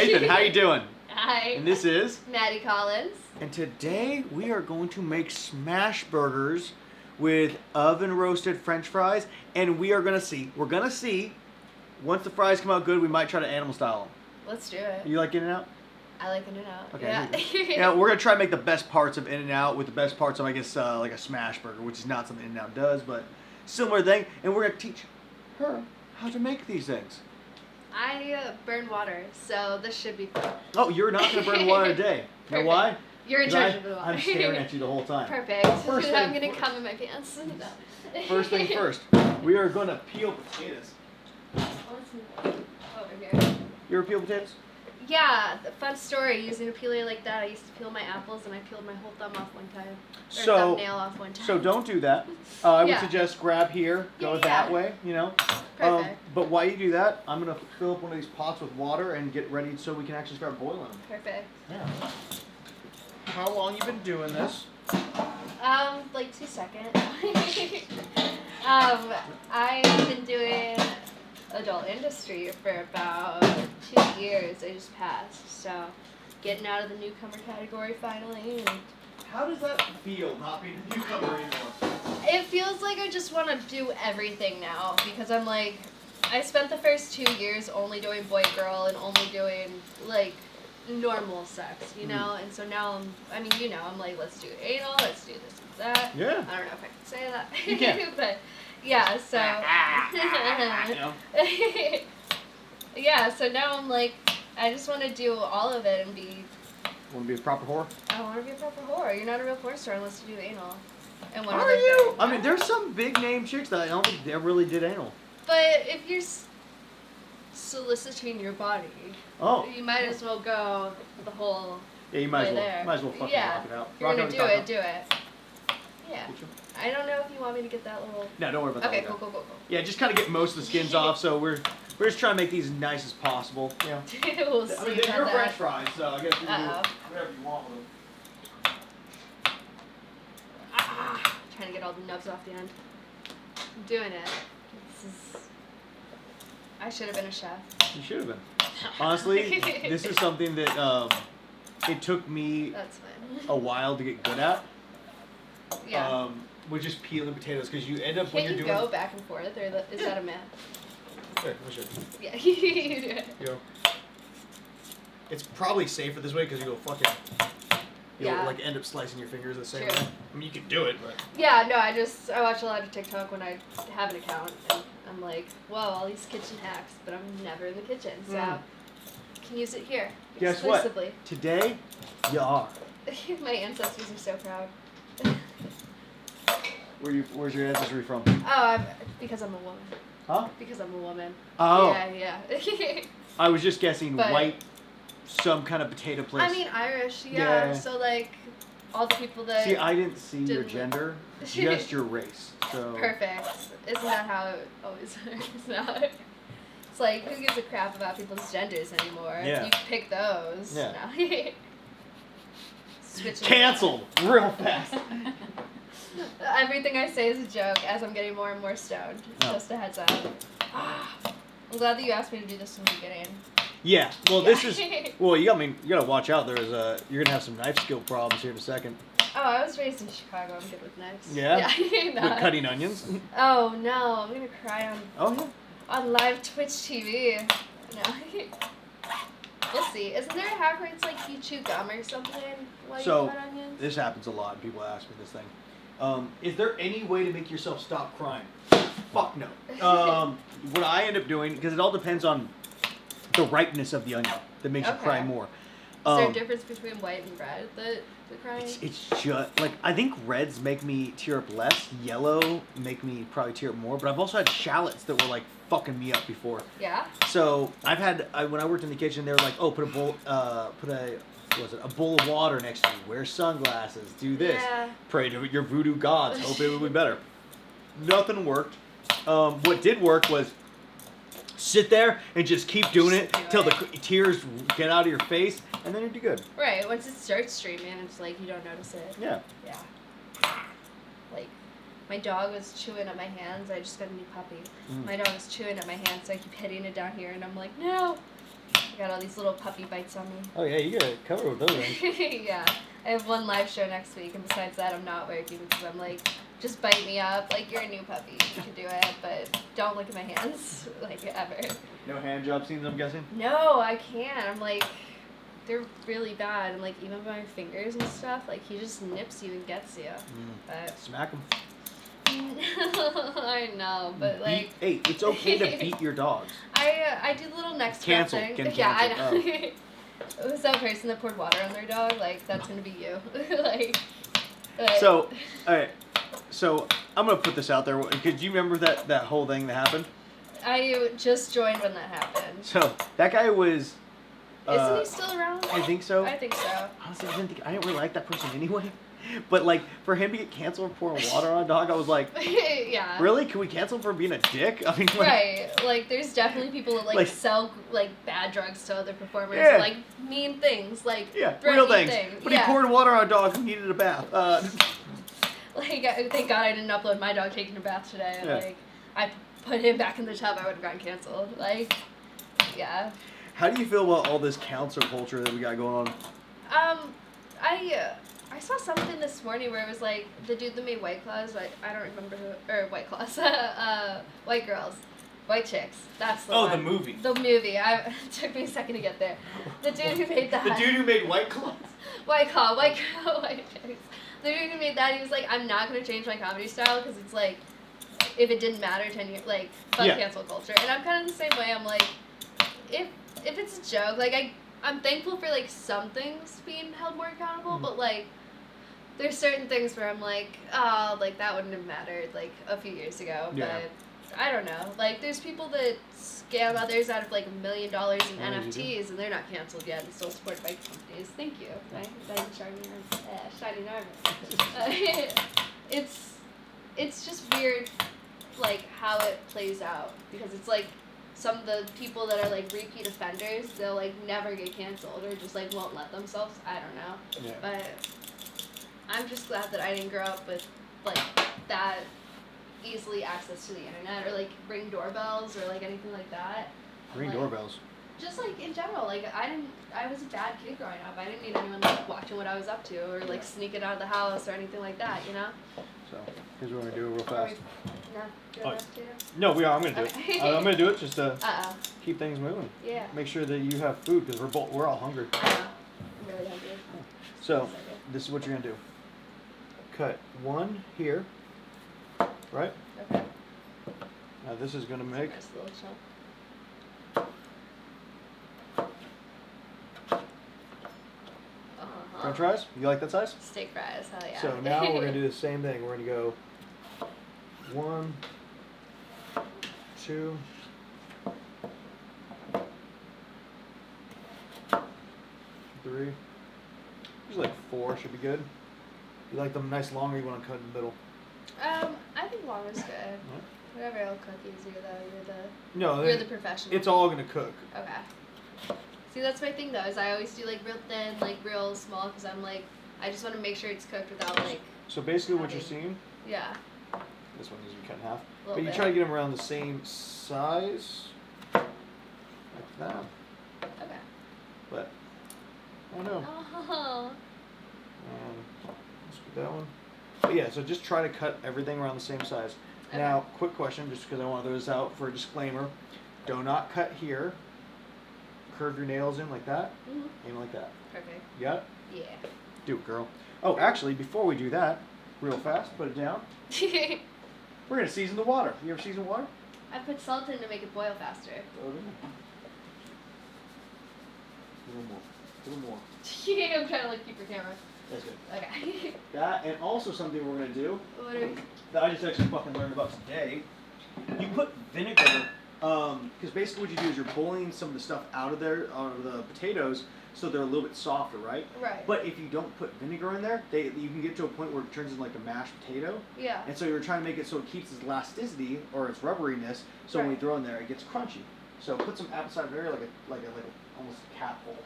Nathan, how you doing? Hi. And this is Maddie Collins. And today we are going to make smash burgers with oven roasted French fries, and we're gonna see. Once the fries come out good, we might try to animal style them. Let's do it. You like In-N-Out? I like In-N-Out. Okay. Yeah. Yeah, we're gonna try to make the best parts of In-N-Out with the best parts of, I guess, like a smash burger, which is not something In-N-Out does, but similar thing. And we're gonna teach her how to make these things. I burn water, so this should be fun. Oh, you're not gonna burn water today. You know why? You're in charge of the water. I'm staring at you the whole time. Perfect. First I'm thing gonna come in my pants. First thing first, we are gonna peel potatoes. Over here. You ever peel potatoes? Yeah, the fun story. Using a peeler like that, I used to peel my apples, and I peeled my whole thumb off one time. Or thumbnail off one time. So don't do that. I would Yeah. suggest grab here, go that way, you know. Perfect. But while you do that, I'm gonna fill up one of these pots with water and get ready so we can actually start boiling them. Perfect. Yeah. How long you been doing this? Like 2 seconds. I've been doing adult industry for about 2 years. I just passed, so getting out of the newcomer category finally. And How does that feel, not being a newcomer anymore? it feels like I just want to do everything now because I'm like, I spent the first 2 years only doing boy-girl and only doing like normal sex, you know, and so now I'm like, let's do anal, let's do this and that. Yeah. I don't know if I can say that. You can. But yeah, so yeah, so now I'm like, I just want to do all of it and be. Want to be a proper whore? I want to be a proper whore. You're not a real porn star unless you do anal. And one Are other you? thing. I mean, there's some big name chicks that I don't think they really did anal. But if you're soliciting your body, you might as well go the whole. Yeah, you might as well. there. Might as well fucking rock it out. If you're Rock gonna it do out. it, do it. Yeah. I don't know if you want me to get that little. No, don't worry about that. Okay, cool. Yeah, just kind of get most of the skins off. So we're just trying to make these nice as possible. You know. We'll see I mean, about they're that. French fries, so I guess you can do whatever you want with them. Trying to get all the nubs off the end. I'm doing it. I should have been a chef. You should have been. Honestly, this is something that it took me That's fine. a while to get good at. Yeah. With just peeling potatoes, because you end up Can't when you're you doing. go back and forth, or is that a myth? Here, I should. Yeah, you do it. You go. It's probably safer this way because you go fucking. You'll like end up slicing your fingers the same way. I mean, you can do it, but. Yeah, no, I watch a lot of TikTok when I have an account, and I'm like, whoa, all these kitchen hacks, but I'm never in the kitchen, so I can use it here. Guess exclusively. what? Today, you are. My ancestors are so proud. Where's your ancestry from? Oh, because I'm a woman. Huh? Because I'm a woman. Oh. Yeah. I was just guessing But- white, some kind of potato place. I mean Irish, yeah. So like, all the people that. See, I didn't see your didn't- gender, just your race. So. Perfect. Isn't that how it always works? Now? It's like, who gives a crap about people's genders anymore? Yeah. You pick those. Yeah. No. Switching. Canceled real fast. Everything I say is a joke as I'm getting more and more stoned. Oh. Just a heads up. I'm glad that you asked me to do this in the beginning. Yeah. Well, this is. Well, you gotta watch out. You're gonna have some knife skill problems here in a second. Oh, I was raised in Chicago. I'm good with knives. Yeah. Yeah. With cutting onions. Oh no, I'm gonna cry Oh on live Twitch TV. No. We'll see. Isn't there a hack where it's like you chew gum or something while you cut onions? This happens a lot. People ask me this thing. Is there any way to make yourself stop crying? Fuck no. What I end up doing, because it all depends on the ripeness of the onion that makes you cry more. Is there a difference between white and red that the crying? It's just like, I think reds make me tear up less. Yellow make me probably tear up more. But I've also had shallots that were like fucking me up before. Yeah. So when I worked in the kitchen, they were like, oh, put a bowl of water next to you. Wear sunglasses. Do this. Yeah. Pray to your voodoo gods. Hope it will be better. Nothing worked. What did work was sit there and just keep doing it till the tears get out of your face, and then you'll do good. Right. Once it starts streaming, it's like you don't notice it. Yeah. Yeah. Like, my dog was chewing at my hands. I just got a new puppy. My dog was chewing at my hands, so I keep hitting it down here, and I'm like, no. got all these little puppy bites on me. Oh yeah, you get covered with those things. Yeah. I have one live show next week, and besides that, I'm not working because I'm like, just bite me up. Like, you're a new puppy. You can do it, but don't look at my hands, like, ever. No hand job scenes, I'm guessing? No, I can't. I'm like, they're really bad. And, like, even with my fingers and stuff, like, he just nips you and gets you. But Smack them. I know, but, like... Hey, it's okay to beat your dogs. I do the little next Cancel. thing. Getting Yeah, I canceled. know. It was that person that poured water on their dog. Like, that's gonna be you. like. So, all right. So I'm gonna put this out there. Could you remember that whole thing that happened? I just joined when that happened. So that guy was. Isn't he still around? I think so. I think so. Honestly, I didn't really like that person anyway. But like for him to get canceled for pouring water on a dog, I was like, yeah. Really? Can we cancel him for being a dick? I mean, like, right. Like, there's definitely people that like sell like bad drugs to other performers. Yeah. Like mean things. Like real things. But yeah. he poured water on a dog who needed a bath. Like, thank God I didn't upload my dog taking a bath today. Yeah. Like, I put him back in the tub, I would have gotten canceled. Like, yeah. How do you feel about all this cancel culture that we got going on? I saw something this morning where it was like the dude that made White Claws. I don't remember who, or White Claws. White girls, white chicks. That's the one. The movie. The movie. It took me a second to get there. The dude who made that. The dude who made White Claws. White Claw, White Girl, White Chicks. The dude who made that, he was like, I'm not gonna change my comedy style because it's like, if it didn't matter 10 years, like, fuck cancel culture. And I'm kind of the same way. I'm like, if it's a joke, like I'm thankful for like some things being held more accountable, but like there's certain things where I'm like, oh, like that wouldn't have mattered like a few years ago. Yeah. But I don't know. Like there's people that scam others out of like $1 million in NFTs and they're not canceled yet and still supported by companies. Thank you. Right? Shining armor. It's just weird, like how it plays out because it's like. Some of the people that are like repeat offenders, they'll like never get canceled or just like won't let themselves. I don't know. Yeah. But I'm just glad that I didn't grow up with like that easily access to the internet or like ring doorbells or like anything like that. Ring doorbells. Just like in general, like I was a bad kid growing up. I didn't need anyone like watching what I was up to or like sneaking out of the house or anything like that, you know? So here's what we're gonna do real fast. No, do I have to do it? No, we are. I'm gonna do it. I'm gonna do it just to keep things moving. Yeah. Make sure that you have food because we're all hungry. I'm really hungry. So this is what you're gonna do. Cut one here, right? Okay. Now this is gonna make. Nice little chunk. French fries. You like that size? Steak fries, hell yeah. So now we're gonna do the same thing. We're gonna go 1, 2, 3. Usually like 4 should be good. You like them nice long or you want to cut in the middle? I think long is good. What? Whatever will cook easier though. You're the professional. It's all gonna cook. Okay. See, that's my thing though. Is I always do like real thin, like real small, because I'm like, I just want to make sure it's cooked without like. So basically, what you're seeing. Yeah. This one needs to be cut in half. But you try to get them around the same size, like that. Okay. But I don't know. Oh. Let's get that one. But yeah, so just try to cut everything around the same size. Okay. Now, quick question, just because I want to throw this out for a disclaimer: do not cut here. Curve your nails in like that, and like that. Perfect. You got it? Yeah. Do it, girl. Oh, actually, before we do that, real fast, put it down. We're gonna season the water. You ever season water? I put salt in to make it boil faster. A little more. A little more. Yeah, I'm trying to like keep your camera. That's good. Okay. That, and also something we're gonna do. What are we? That I just actually fucking learned about today. You put vinegar. Because basically what you do is you're boiling some of the stuff out of there, out of the potatoes, so they're a little bit softer, right? Right. But if you don't put vinegar in there, you can get to a point where it turns into like a mashed potato. Yeah. And so you're trying to make it so it keeps its elasticity or its rubberiness, so when you throw in there, it gets crunchy. So put some outside vinegar, like a almost a cap hole.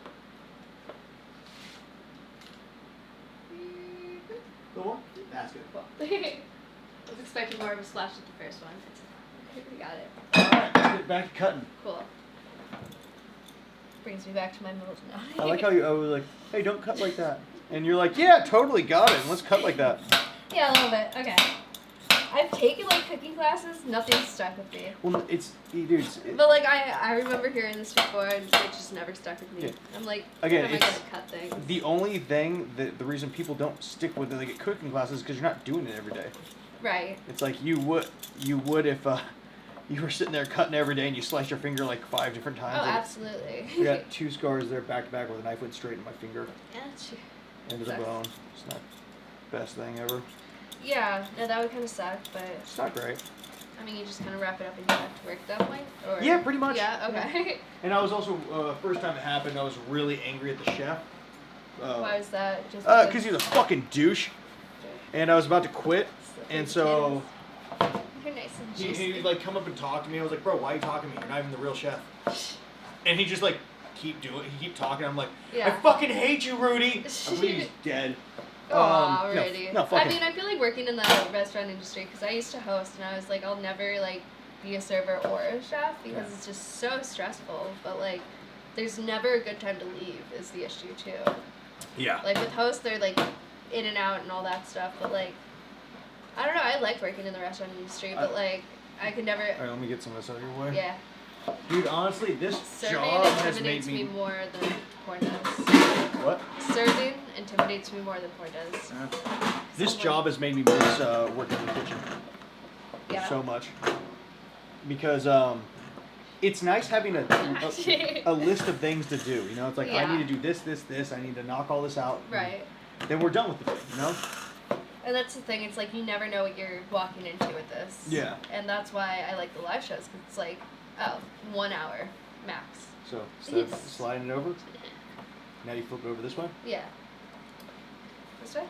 Little more? That's good. Cool. I was expecting more of a splash with the first one. We got it. Alright, let's get back to cutting. Cool. Brings me back to my middle now. I like how I was like, hey, don't cut like that. And you're like, yeah, totally got it. Let's cut like that. Yeah, a little bit. Okay. I've taken like cooking classes. Nothing's stuck with me. Well, dude. But like I remember hearing this before, and it just never stuck with me. Yeah. I'm like, Again, how am I gonna cut things? The only thing the reason people don't stick with like cooking classes is because you're not doing it every day. Right. It's like you would if you were sitting there cutting every day and you sliced your finger like 5 different times. Oh, like, absolutely. I got 2 scars there back to back where the knife went straight in my finger. Yeah, Into the sucks. bone. It's not the best thing ever. Yeah, no, that would kind of suck, but It's not great. I mean, you just kind of wrap it up and go back to work at that point, or Yeah, pretty much. Yeah, okay. And I was also first time it happened, I was really angry at the chef. Why was that? Just Because he's a fucking douche, and I was about to quit, the and so You're nice and he juicy. would like come up and talk to me. I was like, bro, why are you talking to me? You're not even the real chef. And he just like keep talking. I'm like, Yeah. I fucking hate you, Rudy. I believe he's dead. Oh, no, Rudy. no, fuck I him. mean, I feel like working in the restaurant industry, because I used to host, and I was like, I'll never like be a server or a chef because Yeah. it's just so stressful. But like, there's never a good time to leave is the issue too. Yeah. Like with hosts, they're like in and out and all that stuff. But like, I don't know. I like working in the restaurant industry, but like, I could never. All right, let me get some of this out of your way. Yeah. Dude, honestly, this Serving job has made intimidates me. me more than porn does. What? Serving intimidates me more than porn does. This So, like, job has made me miss working in the kitchen Yeah. so much. Because it's nice having a list of things to do. You know, it's like, I Yeah. need to do this. I need to knock all this out. Right. Then we're done with the day, you know? And that's the thing. It's like you never know what you're walking into with this. Yeah. And that's why I like the live shows, because it's like, 1 hour max. So, instead of Yes. sliding it over, now you flip it over this way. Yeah. This way?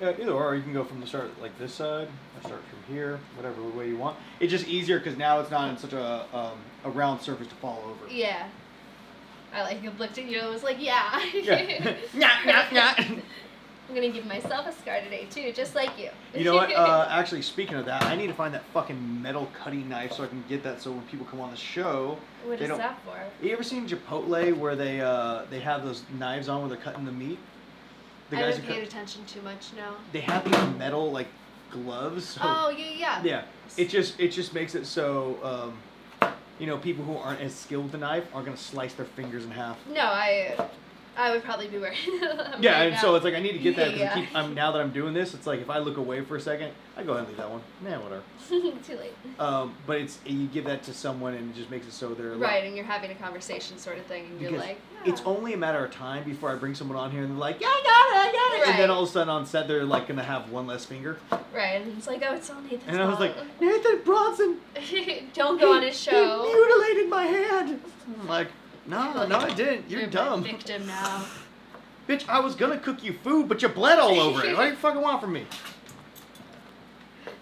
Either or you can go from the start like this side, or start from here, whatever way you want. It's just easier because now it's not in such a round surface to fall over. Yeah. I like looked at you and was like, yeah. Yeah. Nah. I'm gonna give myself a scar today too, just like you. You know what? Actually, speaking of that, I need to find that fucking metal cutting knife so I can get that. So when people come on the show, What they is don't. that for? You ever seen Chipotle where they have those knives on where they're cutting the meat? The I guys haven't who paid cut, attention too much now. they have these metal like gloves. So, Oh yeah. yeah. It just makes it so people who aren't as skilled with the knife are gonna slice their fingers in half. No, I would probably be wearing them Yeah, right and now. so it's like I need to get that because Yeah. now that I'm doing this, it's like if I look away for a second, I go ahead and leave that one. Nah, whatever. Too late. But you give that to someone and it just makes it so they're Right, and you're having a conversation sort of thing, and you're because like, it's yeah. only a matter of time before I bring someone on here and they're like, yeah, I got it. And then Right. all of a sudden on set they're like gonna have one less finger. Right, and it's like, oh, it's all Nathan's And I was like, fault. Nathan Bronson, Don't go on his he show. mutilated my hand. I'm like, no, I didn't. You're my dumb. victim now. Bitch, I was gonna cook you food, but you bled all over it. What do you fucking want from me?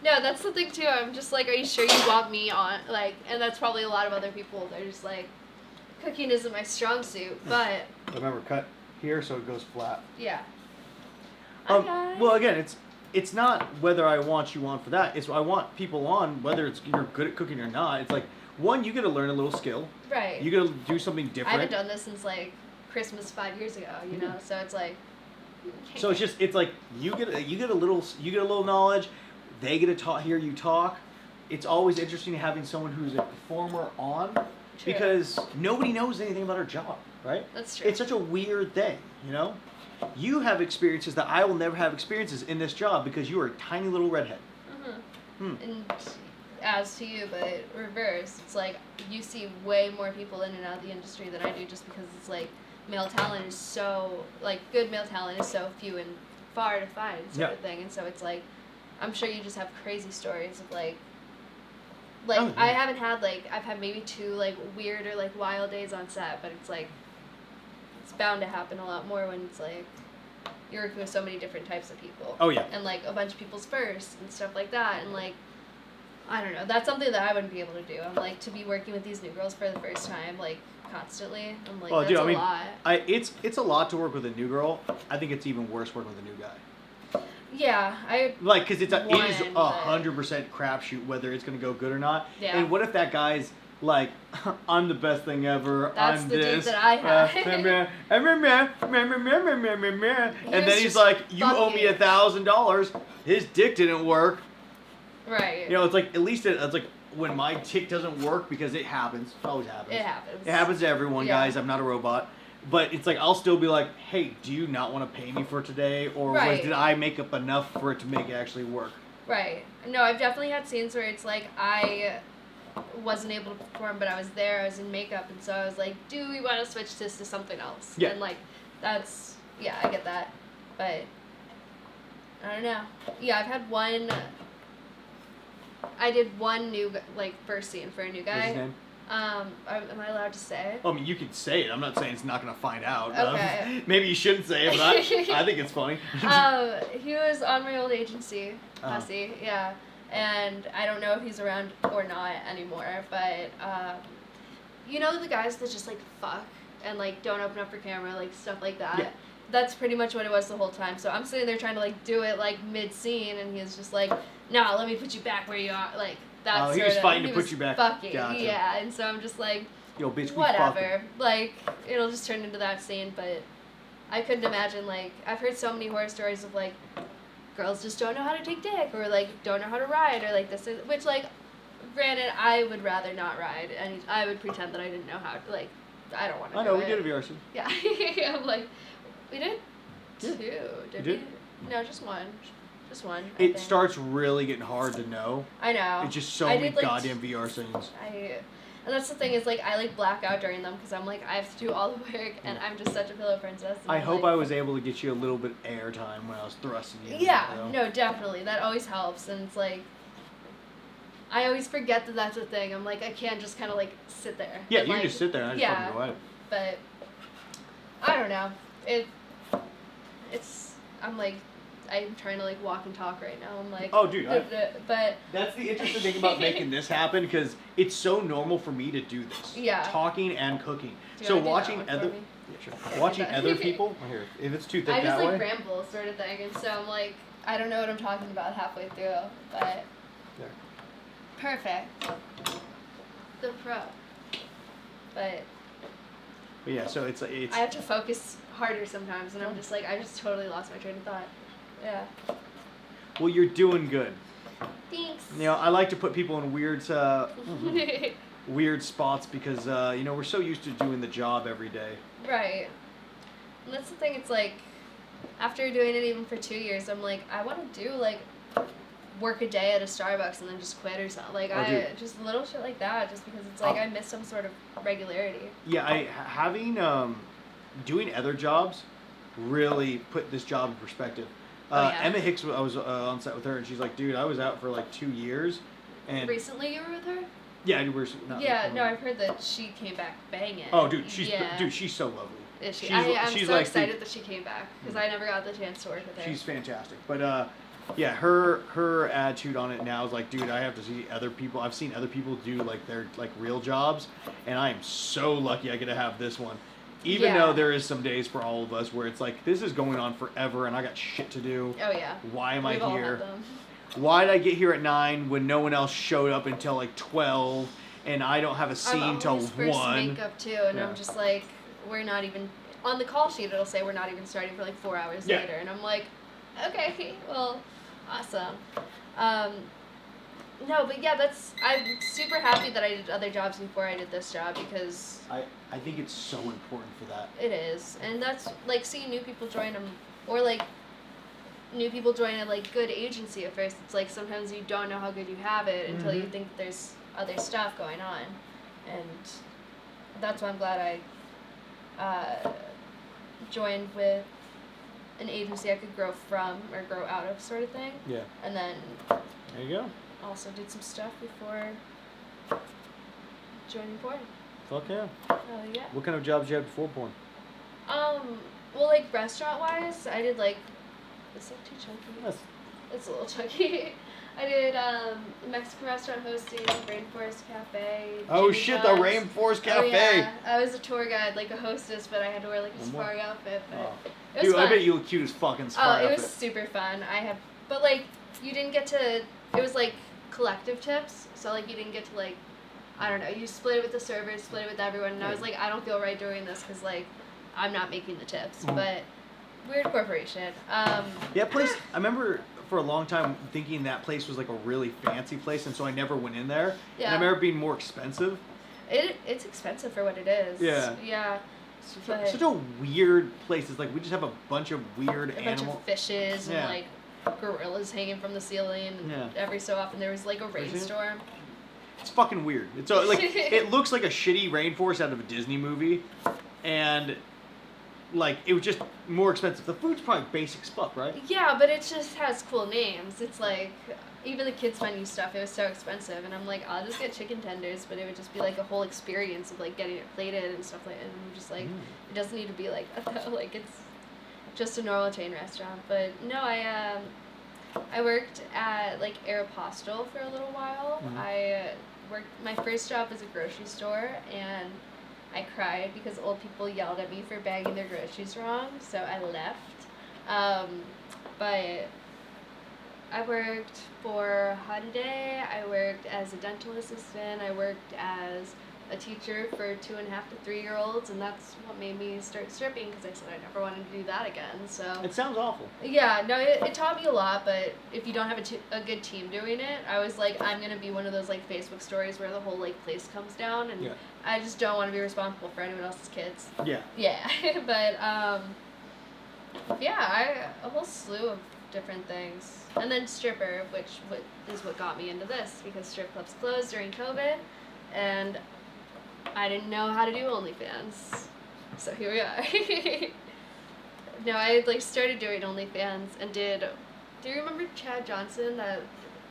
No, that's the thing too. I'm just like, are you sure you want me on? Like, and that's probably a lot of other people. They're just like, cooking isn't my strong suit, but Remember, cut here so it goes flat. yeah. Well, again, it's not whether I want you on for that. It's I want people on whether you're good at cooking or not. It's like one, you got to learn a little skill. Right. You got to do something I different. haven't done this since like Christmas 5 years ago. You know, so it's like. So it's like you get a little knowledge. They get to hear you talk. It's always interesting having someone who's a performer on True. because nobody knows anything about our job, right? That's true. It's such a weird thing, you know. You have experiences that I will never have experiences in this job because you are a tiny little redhead. And as to you, but reverse, it's like you see way more people in and out of the industry than I do, just because it's like male talent is so good male talent is so few and far to find sort of thing, and so it's like I'm sure you just have crazy stories of like Oh, yeah. I haven't had I've had maybe 2 weird or wild days on set, but it's like it's bound to happen a lot more when it's like you're working with so many different types of people. Oh yeah. And a bunch of people's first and stuff like that, and I don't know, that's something that I wouldn't be able to do. I'm to be working with these new girls for the first time constantly. I'm Well, that's dude, a lot. It's a lot to work with a new girl. I think it's even worse working with a new guy. Yeah, Because it is One, but- 100% crapshoot whether it's gonna go good or not. Yeah. And what if that guy's like, I'm the best thing ever. That's I'm the dude this. that I had. And then he's like, you owe me $1,000. His dick didn't work. Right. You know, it's like, at least it's like when my tick doesn't work, because it happens. It always happens. It happens. It happens to everyone, guys. I'm not a robot. But it's like, I'll still be like, hey, do you not want to pay me for today? Or did I make up enough for it to make it actually work? Right. No, I've definitely had scenes where it's like, I wasn't able to perform, but I was there, I was in makeup, and so I was like, do we want to switch this to something else? Yeah. And like, that's, I get that. But, I don't know. Yeah, I've had one, I did one new, like, first scene for a new guy. What's his name? Am I allowed to say? I mean, you can say it. I'm not saying it's not going to find out. Okay. Maybe you shouldn't say it, but I think it's funny. He was on my old agency, Hussy, yeah. And I don't know if he's around or not anymore, but, you know the guys that just, like, fuck and, like, don't open up for camera, like, stuff like that? Yeah. That's pretty much what it was the whole time. So I'm sitting there trying to, like, do it, like, mid-scene, and he's just like, no, let me put you back where you are, like, that's he was fighting to put you back. Fucking, Gotcha. yeah, and so I'm just like, yo, bitch, we whatever. fucking. Like, it'll just turn into that scene, but I couldn't imagine, like, I've heard so many horror stories of, like, girls just don't know how to take dick, or, like, don't know how to ride, or, like, this is, which, like, granted, I would rather not ride, and I would pretend that I didn't know how to, like, I don't want to. I know, we did a VR scene. Yeah. I'm like, we did two, did we? No, just one. Just one. It starts really getting hard to know. I know. It's just so many goddamn VR scenes. And that's the thing is, like, I, like, black out during them because I'm like, I have to do all the work, and I'm just such a pillow princess. I hope I was able to get you a little bit of airtime when I was thrusting you. Yeah, no, definitely. That always helps, and it's like, I always forget that that's a thing. I'm like, I can't just kind of, like, sit there. Yeah, and, you like, can just sit there and just fucking go at it. But, I don't know. I'm like, I'm trying to, like, walk and talk right now. I'm like, oh, dude, but that's the interesting thing about making this happen, because it's so normal for me to do this. Yeah. Talking and cooking. Do you so wanna do watching that one other, for me? yeah, sure. Watching other people. Here, if it's too thick I just, that like, way. ramble sort of thing, and so I'm like, I don't know what I'm talking about halfway through, but There. perfect. The pro. But yeah, so it's I have to focus harder sometimes, and I'm just like, I just totally lost my train of thought. Yeah. Well, you're doing good. Thanks. You know, I like to put people in weird spots because you know, we're so used to doing the job every day. Right. And that's the thing. It's like, after doing it even for 2 years, I'm like, I want to do, like, work a day at a Starbucks and then just quit or something. Like, just little shit like that, just because it's like I miss some sort of regularity. Yeah, having doing other jobs really put this job in perspective. Emma Hicks, I was on set with her, and she's like, dude, I was out for like 2 years. And recently you were with her? Yeah, we were. I've heard that she came back banging. Oh, dude, she's so lovely. Is she? I'm so excited that she came back, because I never got the chance to work with her. She's fantastic. But, yeah, her attitude on it now is like, dude, I have to see other people. I've seen other people do, like, their, like, real jobs, and I am so lucky I get to have this one. Even though there is some days for all of us where it's like, this is going on forever and I got shit to do. Oh, yeah. Why am I We've all here? had them. Why did I get here at 9 when no one else showed up until like 12 and I don't have a scene till 1? First makeup too, and I'm just like, we're not even on the call sheet. It'll say we're not even starting for like 4 hours later, and I'm like, okay, well, awesome. No, but yeah, I'm super happy that I did other jobs before I did this job, because I think it's so important for that. It is, and that's like seeing new people join them, or like new people join a like good agency at first. It's like sometimes you don't know how good you have it until you think there's other stuff going on, and that's why I'm glad I joined with an agency I could grow from or grow out of, sort of thing. Yeah. And then there you go. Also did some stuff before joining porn. Fuck yeah. Yeah. What kind of jobs you had before porn? Well, like restaurant wise, I did like. Is that too chunky? It's a little chunky. I did Mexican restaurant hosting, Rainforest Cafe. Oh shit, the Rainforest Cafe. Oh, yeah. I was a tour guide, like a hostess, but I had to wear like a safari outfit. But it was dude, fun. I bet you look cute as fucking safari outfit. It was super fun. But like you didn't get to. It was like collective tips, so like you didn't get to like I don't know. You split it with the servers, split it with everyone, and I was like, I don't feel right doing this because like I'm not making the tips. But weird corporation. Yeah, place. I remember for a long time thinking that place was like a really fancy place, and so I never went in there. Yeah. And I remember it being more expensive. It's expensive for what it is. Yeah. Yeah. Such a weird place. It's like we just have a bunch of weird bunch of fishes and like gorillas hanging from the ceiling. And every so often there was like a rainstorm. It's fucking weird. It's like it looks like a shitty rainforest out of a Disney movie, and like it was just more expensive. The food's probably basic as fuck, right? Yeah, but it just has cool names. It's like even the kids menu stuff. It was so expensive, and I'm like, I'll just get chicken tenders, but it would just be like a whole experience of like getting it plated and stuff like that. And I'm just like, it doesn't need to be like that. Like it's just a normal chain restaurant. But no, I worked at like Aeropostale for a little while. My first job was a grocery store, and I cried because old people yelled at me for bagging their groceries wrong, so I left. But I worked for Hyundai, I worked as a dental assistant, I worked as a teacher for 2.5 to 3-year-olds, and that's what made me start stripping because I said I never wanted to do that again. So it sounds awful. Yeah, no, it taught me a lot, but if you don't have a good team doing it, I was like, I'm gonna be one of those like Facebook stories where the whole like place comes down, and I just don't want to be responsible for anyone else's kids. Yeah, but a whole slew of different things, and then stripper, which is what got me into this because strip clubs closed during COVID, and I didn't know how to do OnlyFans, so here we are. No, I like started doing OnlyFans and did. Do you remember Chad Johnson, that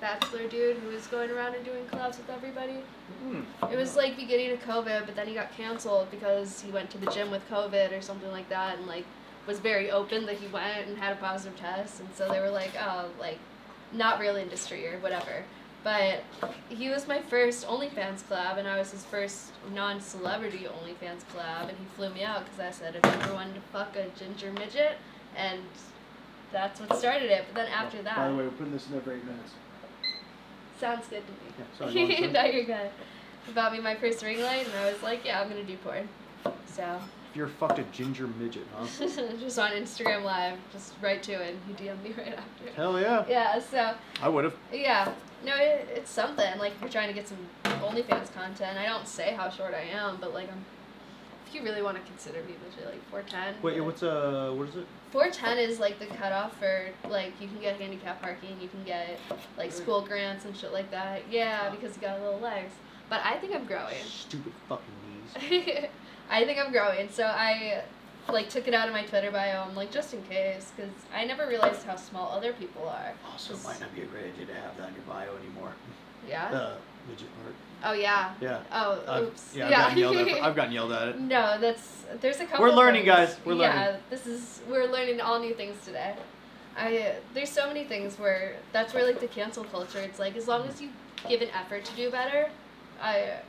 bachelor dude who was going around and doing collabs with everybody? It was like beginning of COVID, but then he got canceled because he went to the gym with COVID or something like that, and like was very open that he went and had a positive test, and so they were like, oh, like not real industry or whatever. But he was my first OnlyFans collab, and I was his first non-celebrity OnlyFans collab, and he flew me out because I said if you ever wanted to fuck a ginger midget, and that's what started it. But then after that... By the way, we're putting this in there for 8 minutes. Sounds good to me. Yeah, sorry, no, you're good. He bought me my first ring light, and I was like, yeah, I'm going to do porn. So... If you're fucked a ginger midget, huh? Just on Instagram Live, just right to it, and he DM'd me right after. Hell yeah. Yeah, so... I would've. Yeah. No, it's something. Like, if you're trying to get some OnlyFans content, I don't say how short I am, but, like, if you really want to consider me legit, like, 4'10". Wait, what is it? 4'10" is, like, the cutoff for, like, you can get handicap parking, you can get, like, school grants and shit like that. Yeah, because you got little legs. But I think I'm growing. Stupid fucking knees. I think I'm growing, so I, like, took it out of my Twitter bio, like, just in case, because I never realized how small other people are. Also, it might not be a great idea to have that in your bio anymore. Yeah? The midget part. Oh, yeah. Yeah. Oh, oops. Yeah, I've gotten yelled at it. No, there's a couple We're learning, things. guys. We're learning. Yeah, we're learning all new things today. There's so many things where, that's where, like, the cancel culture, it's like, as long as you give an effort to do better, I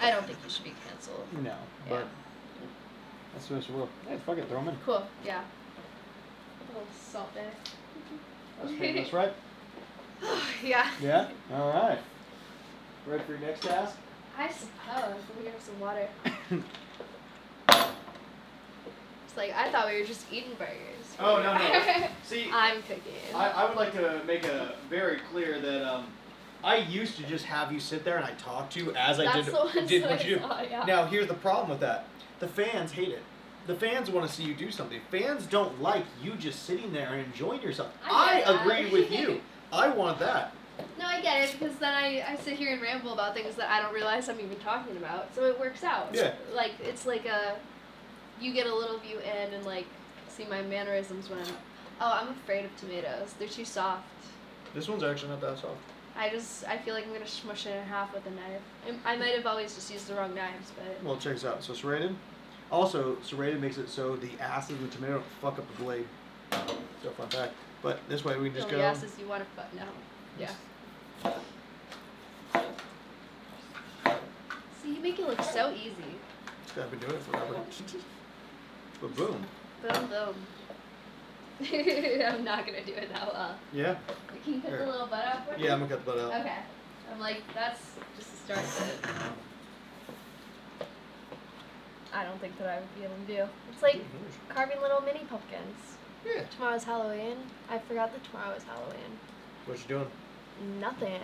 don't think you should be canceled. No, but that's what it's worth. Hey, fuck it, throw them in. Cool, yeah. A little salt there. That's right. Yeah. Yeah? Alright. Ready for your next task? I suppose. Let me get some water. It's like, I thought we were just eating burgers. Oh, no. See, I'm cooking. I would like to make it very clear that I used to just have you sit there and I talk to you as I did what you do. Yeah. Now, here's the problem with that. The fans hate it. The fans want to see you do something. Fans don't like you just sitting there and enjoying yourself. I agree with you. I want that. No, I get it, because then I sit here and ramble about things that I don't realize I'm even talking about, so it works out. Yeah. Like, it's like you get a little view in and, like, see my mannerisms when I'm afraid of tomatoes. They're too soft. This one's actually not that soft. I feel like I'm going to smush it in half with a knife. I might have always just used the wrong knives, but... Well, check this out. So serrated. Also, serrated makes it so the acid in the tomato don't fuck up the blade. So fun fact. But this way we can just go... The acids you want to fuck, no. Yeah. See, you make it look so easy. I've been doing it forever. But boom. Boom, boom. I'm not going to do it that well. Yeah? Can you cut the little butt out for me? Yeah, I'm going to cut the butt out. Okay. I'm like, that's just a start to it. I don't think that I would be able to do. It's like carving little mini pumpkins. Yeah. Tomorrow's Halloween. I forgot that tomorrow is Halloween. What you doing? Nothing.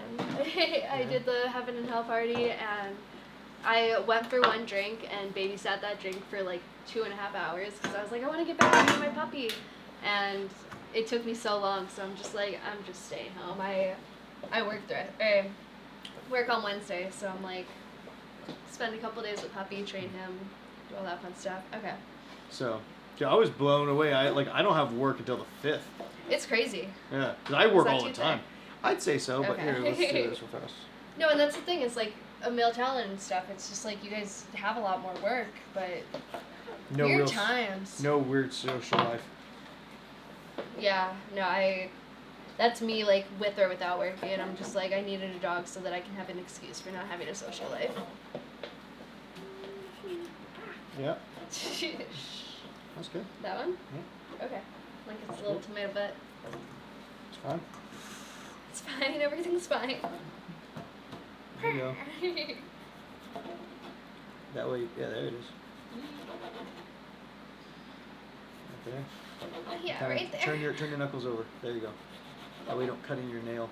I did the heaven and hell party, and I went for one drink and babysat that drink for like 2.5 hours because I was like, I want to get back to my puppy, and it took me so long. So I'm just like, I'm just staying home. I work on Wednesday, so I'm like, spend a couple days with puppy, train him, do all that fun stuff. Okay. So, yeah, I was blown away. I don't have work until the 5th. It's crazy. Yeah, because I work that all the Tuesday? time. I'd say so, but Okay. here, let's do this real fast. No, and that's the thing. It's like a male talent and stuff. It's just like you guys have a lot more work, but weird times. No weird social life. Yeah, no, that's me, like, with or without working, and I'm just like, I needed a dog so that I can have an excuse for not having a social life. Yeah. That's good. That one? Yeah. Okay. Like it's a little tomato butt. It's fine. It's fine, everything's fine. There you go. That way, yeah, there it is. Right there. Yeah, Kinda right there. Turn your knuckles over. There you go. That way you don't cut in your nail.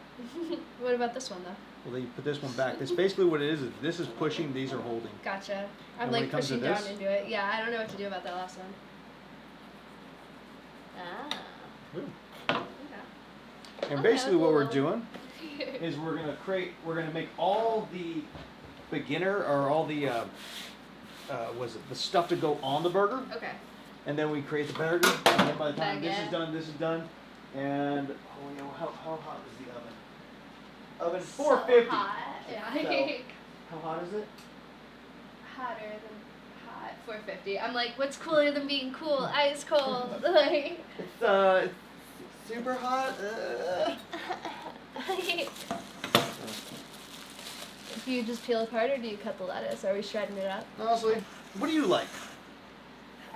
What about this one, though? Well, then you put this one back. That's basically what it is this is pushing, these are holding. Gotcha. I'm And when like it comes to pushing down this- into it. Yeah, I don't know what to do about that last one. Ah. Ooh. Okay. And Okay, basically what cool. we're doing is we're gonna make all the beginner or all the the stuff to go on the burger, Okay. and then we create the burger. And then by the time Baguette. this is done, and how hot is the oven? Oven So 450. hot. Yeah. So, how hot is it? Hotter than hot. 450. I'm like, what's cooler than being cool? Ice cold. Like. It's super hot. Do you just peel apart or do you cut the lettuce? Are we shredding it up? Honestly, what do you like?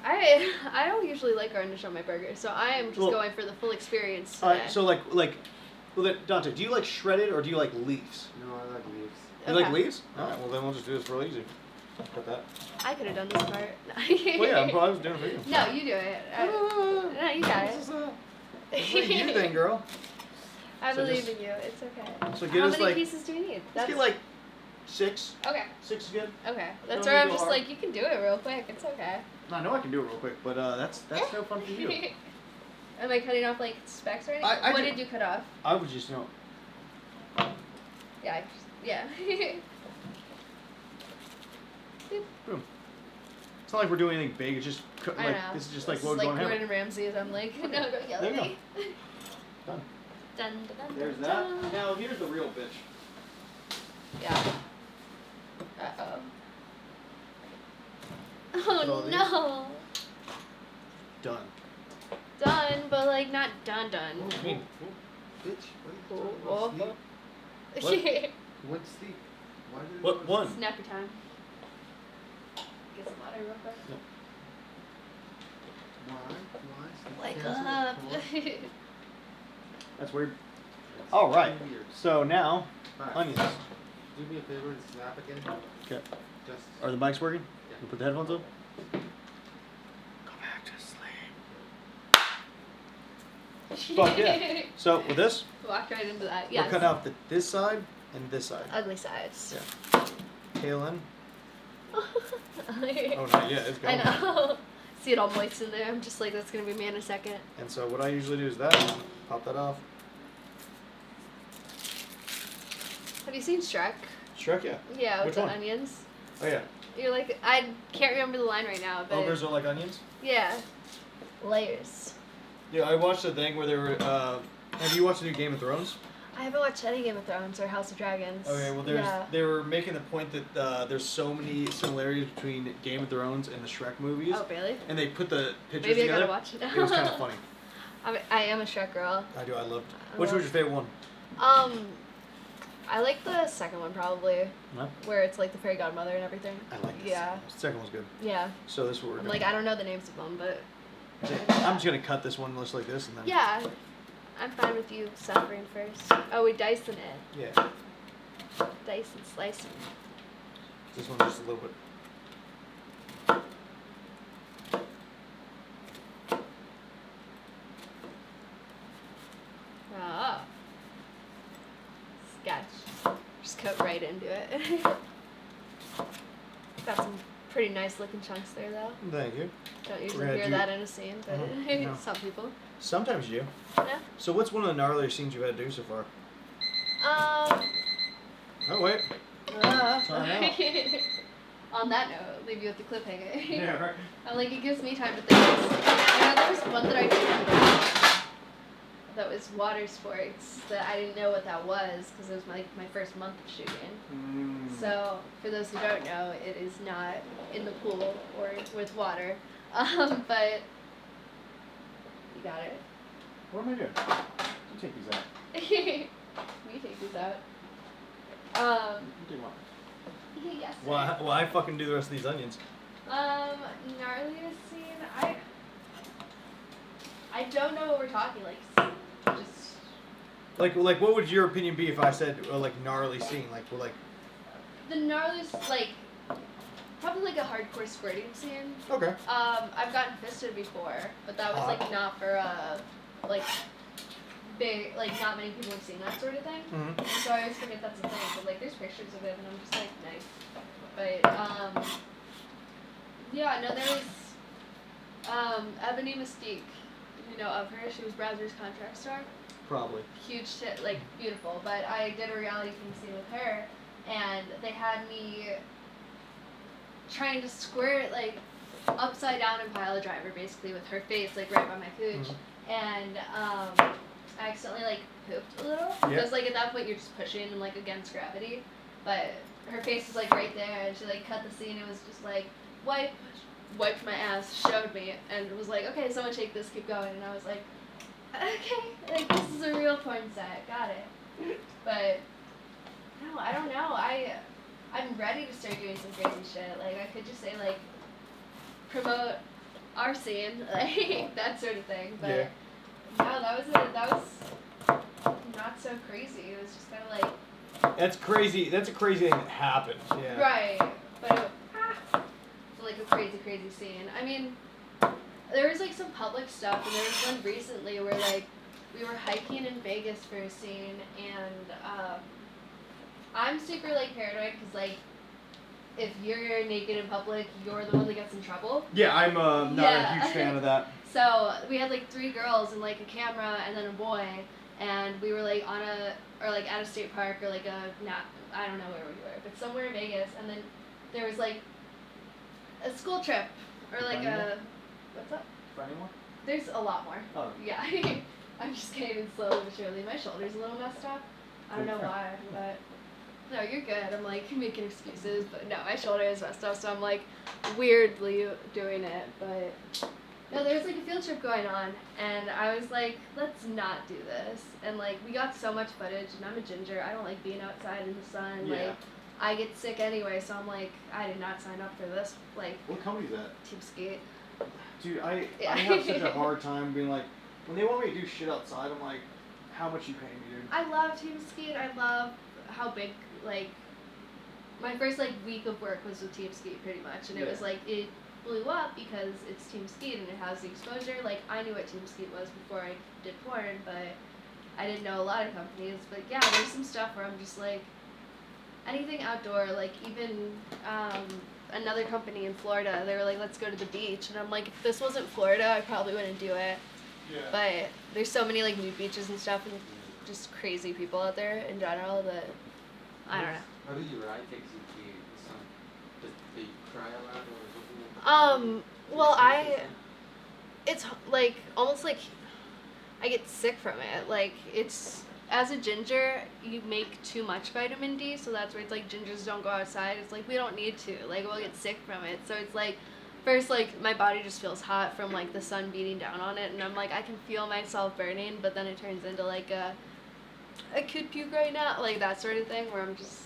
I don't usually like garnish on my burger, so I am just Well, going for the full experience today. Alright, so well then, Dante, do you like shredded or do you like leaves? No, I like leaves. You like Okay. leaves? Alright, well then we'll just do this real easy. Cut that. I could have done this part. Well, yeah, I was doing it for you. No, you do it. No, you got This is, it. this is you then, girl. I So believe just- in you. It's okay. So get How us many like, pieces do we need? let's get like 6. Okay. 6 is good. Okay. That's Don't where need I'm to go just hard. like, you can do it real quick. It's okay. I know I can do it real quick, but that's no fun for you. Am I cutting off like specks or anything? I What did- did you cut off? I would just Yeah. Yeah. boom. It's not like we're doing anything big. It's just I like know. this is just like This what is we're like going to have. Gordon Ramsay's. I'm like, no, don't yell There at you me. Done. Dun, dun, dun, There's dun, that. dun. Now here's the real bitch. Yeah. Uh-oh. Put all Oh these. no. Done. Done, but like not done. I mean, Bitch, what are you Oh, talking about? oh. Sleep? What sleep? Why did what one? Snappy time. Get some water real quick. Why? Wake Cancel up. it. That's weird. That's All right. weird. So now, Alright. onions. Do me a favor and snap again. Okay. Just. Are the mics working? Yeah. You put the headphones on. Go back to sleep. Fuck yeah. So with this, Walked right into that. we're Yes. cutting out this side and this side. Ugly sides. Yeah. Tail end. Oh, not yet. It's I going. know. See it all moist in there. I'm just like, that's gonna be me in a second. And so what I usually do is that. Pop that off. Have you seen Shrek? Shrek, yeah. Yeah, with Which the one? onions. Oh yeah. You're like, I can't remember the line right now, but Ogres are like onions. yeah, layers. Yeah, I watched the thing where they were. Have you watched the new Game of Thrones? I haven't watched any Game of Thrones or House of Dragons. Okay, well, yeah. they were making the point that there's so many similarities between Game of Thrones and the Shrek movies, Oh really? and they put the pictures Maybe together. I gotta watch it. It was kind of funny. I am a Shrek girl. I do. I loved. I Which was love- your favorite one? I like the second one probably, No? where it's like the fairy godmother and everything. I like this. Yeah. The second one's good. Yeah. So this is what we're I'm doing. like, I don't know the names of them, but I'm just gonna cut this one just like this, and then. yeah, I'm fine with you suffering first. Oh, we dicing it. Yeah. Dice and slice. This one just a little bit. Oh. Sketch. Just cut right into it. Got some pretty nice looking chunks there though. Thank you. Don't usually We're gonna hear do- that in a scene, but No. some people. Sometimes you do. Yeah. So what's one of the gnarlier scenes you've had to do so far? Oh wait. On that note, I'll leave you with the cliffhanger. Yeah, right. I'm like, it gives me time to think. I know there was one that I did that was water sports that I didn't know what that was because it was my first month of shooting. So, for those who don't know, it is not in the pool or with water. But you got it. What am I doing? You take these out. We take these out. You take one. Yes. Well, I fucking do the rest of these onions. Gnarliest scene. I don't know what we're talking like. Just Like what would your opinion be if I said like gnarly scene? Like the gnarliest, like probably like a hardcore squirting scene. okay. I've gotten fisted before, but that was like not for like big, like not many people have seen that sort of thing. Mm-hmm. So I always forget that's a thing. But like there's pictures of it, and I'm just like nice. But yeah, no, there was Ebony Mystique. You know of her? She was Browser's contract star. Probably. Huge shit, like beautiful. But I did a reality king scene with her, and they had me trying to squirt like upside down in pile driver, basically with her face like right by my pooch, and I accidentally like pooped a little because like at that point you're just pushing like against gravity, but her face was like right there, and she like cut the scene. It was just like wiped my ass, showed me, and it was like, okay, someone take this, keep going, and I was like, okay, like this is a real porn set, got it. But no, I don't know. I'm ready to start doing some crazy shit. Like I could just say like promote our scene, like that sort of thing. But no, that was not so crazy. It was just kind of like That's crazy. That's a crazy thing that happened. Yeah. right, but it's like a crazy scene. I mean, there was like some public stuff, and there was one recently where like we were hiking in Vegas for a scene, and I'm super like paranoid because like if you're naked in public, you're the one that gets in trouble. Yeah, I'm not a huge fan of that. So we had like 3 girls and like a camera and then a boy, and we were like on like at a state park or like I don't know where we were, but somewhere in Vegas, and then there was like a school trip or like what's up? For anyone? There's a lot more. Oh. Yeah. I'm just getting slowly but surely. My shoulder's a little messed up. I don't know why, but no, you're good. I'm like making excuses, but no, my shoulder is messed up, so I'm like weirdly doing it. But no, there's like a field trip going on, and I was like, let's not do this. And like we got so much footage, and I'm a ginger. I don't like being outside in the sun. Yeah. Like I get sick anyway, so I'm like, I did not sign up for this. Like What company's that? Team Skate. Dude, I Yeah. have such a hard time being like, when they want me to do shit outside, I'm like, how much you paying me, dude? I love Team Skate. I love how big, like, my first, like, week of work was with Team Skate, pretty much. And it was, like, it blew up because it's Team Skate and it has the exposure. Like, I knew what Team Skate was before I did porn, but I didn't know a lot of companies. But, yeah, there's some stuff where I'm just, like, anything outdoor, like, even, another company in Florida, they were like, let's go to the beach. And I'm like, if this wasn't Florida, I probably wouldn't do it. Yeah. But there's so many like nude beaches and stuff, and just crazy people out there in general that I don't know. How do you ride takes you to some? Does you cry a lot or something? Well, it's like almost like I get sick from it. Like it's as a ginger, you make too much vitamin D, so that's where it's like gingers don't go outside. It's like we don't need to. Like we'll get sick from it. So it's like. First, like, my body just feels hot from, like, the sun beating down on it, and I'm like, I can feel myself burning, but then it turns into, like, I could puke right now, like, that sort of thing, where I'm just,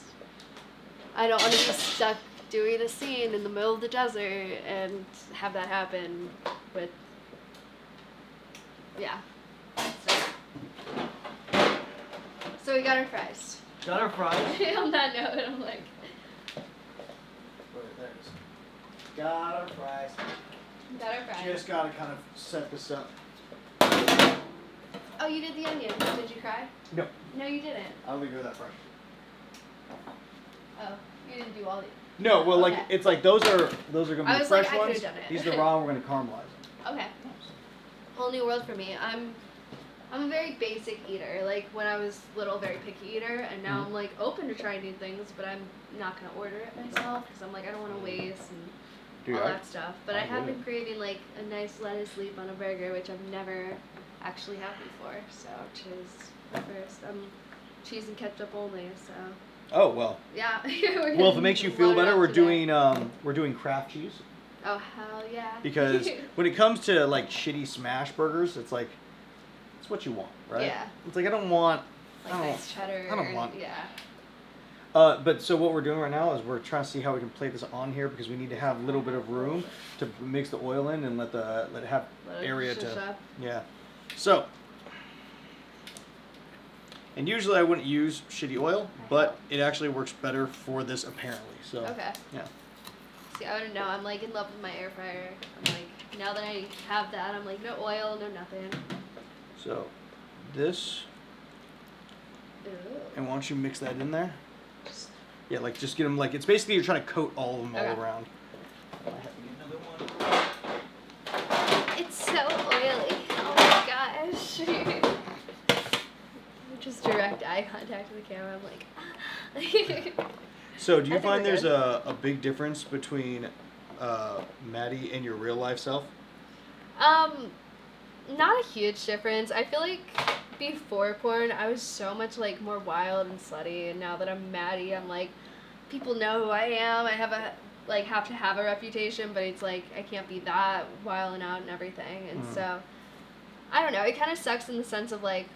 I don't want to be stuck doing a scene in the middle of the desert and have that happen with, yeah. So we got our fries. Got our fries. On that note, I'm like, Wait, there it is. Got our fries. got our fries. Just gotta kind of set this up. Oh, you did the onion. Did you cry? No. No, you didn't. I don't think they're that fresh. Oh, you didn't do all the. No, well, like Okay. it's like those are gonna I be was fresh like, I could've ones. done it. These are the raw. We're gonna caramelize them. Okay. Whole new world for me. I'm a very basic eater. Like when I was little, very picky eater, and now I'm like open to trying new things, but I'm not gonna order it myself because I'm like I don't want to waste and Dude, all that stuff. But I I have get been craving like a nice lettuce leaf on a burger, which I've never actually had before. So cheese first. I'm cheese and ketchup only. So Oh well. yeah. Well, if it makes you feel Load it better, up today. we're doing craft cheese Oh hell yeah. because when it comes to like shitty smash burgers, it's like it's what you want, right? Yeah. It's like I don't want. Like I don't. nice cheddar. I don't want- Yeah. But so what we're doing right now is we're trying to see how we can plate this on here because we need to have a little bit of room to mix the oil in and let it have Let it area shush to. up. Yeah. So. And usually I wouldn't use shitty oil, but it actually works better for this apparently. So. Okay. Yeah. See, I don't know. I'm like in love with my air fryer. I'm like, now that I have that, I'm like, no oil, no nothing. So, this, Ooh. and why don't you mix that in there? Yeah, like just get them like it's basically you're trying to coat all of them Okay. all around. I have to get another one. It's so oily. Oh my gosh. Just direct eye contact with the camera. I'm like, So, do you I think find we're there's good. a big difference between Maddie and your real life self? not a huge difference. I feel like before porn, I was so much like more wild and slutty, and now that I'm Maddie, I'm like, people know who I am. I have to have a reputation, but it's like I can't be that wild and out and everything, and so I don't know. It kind of sucks in the sense of like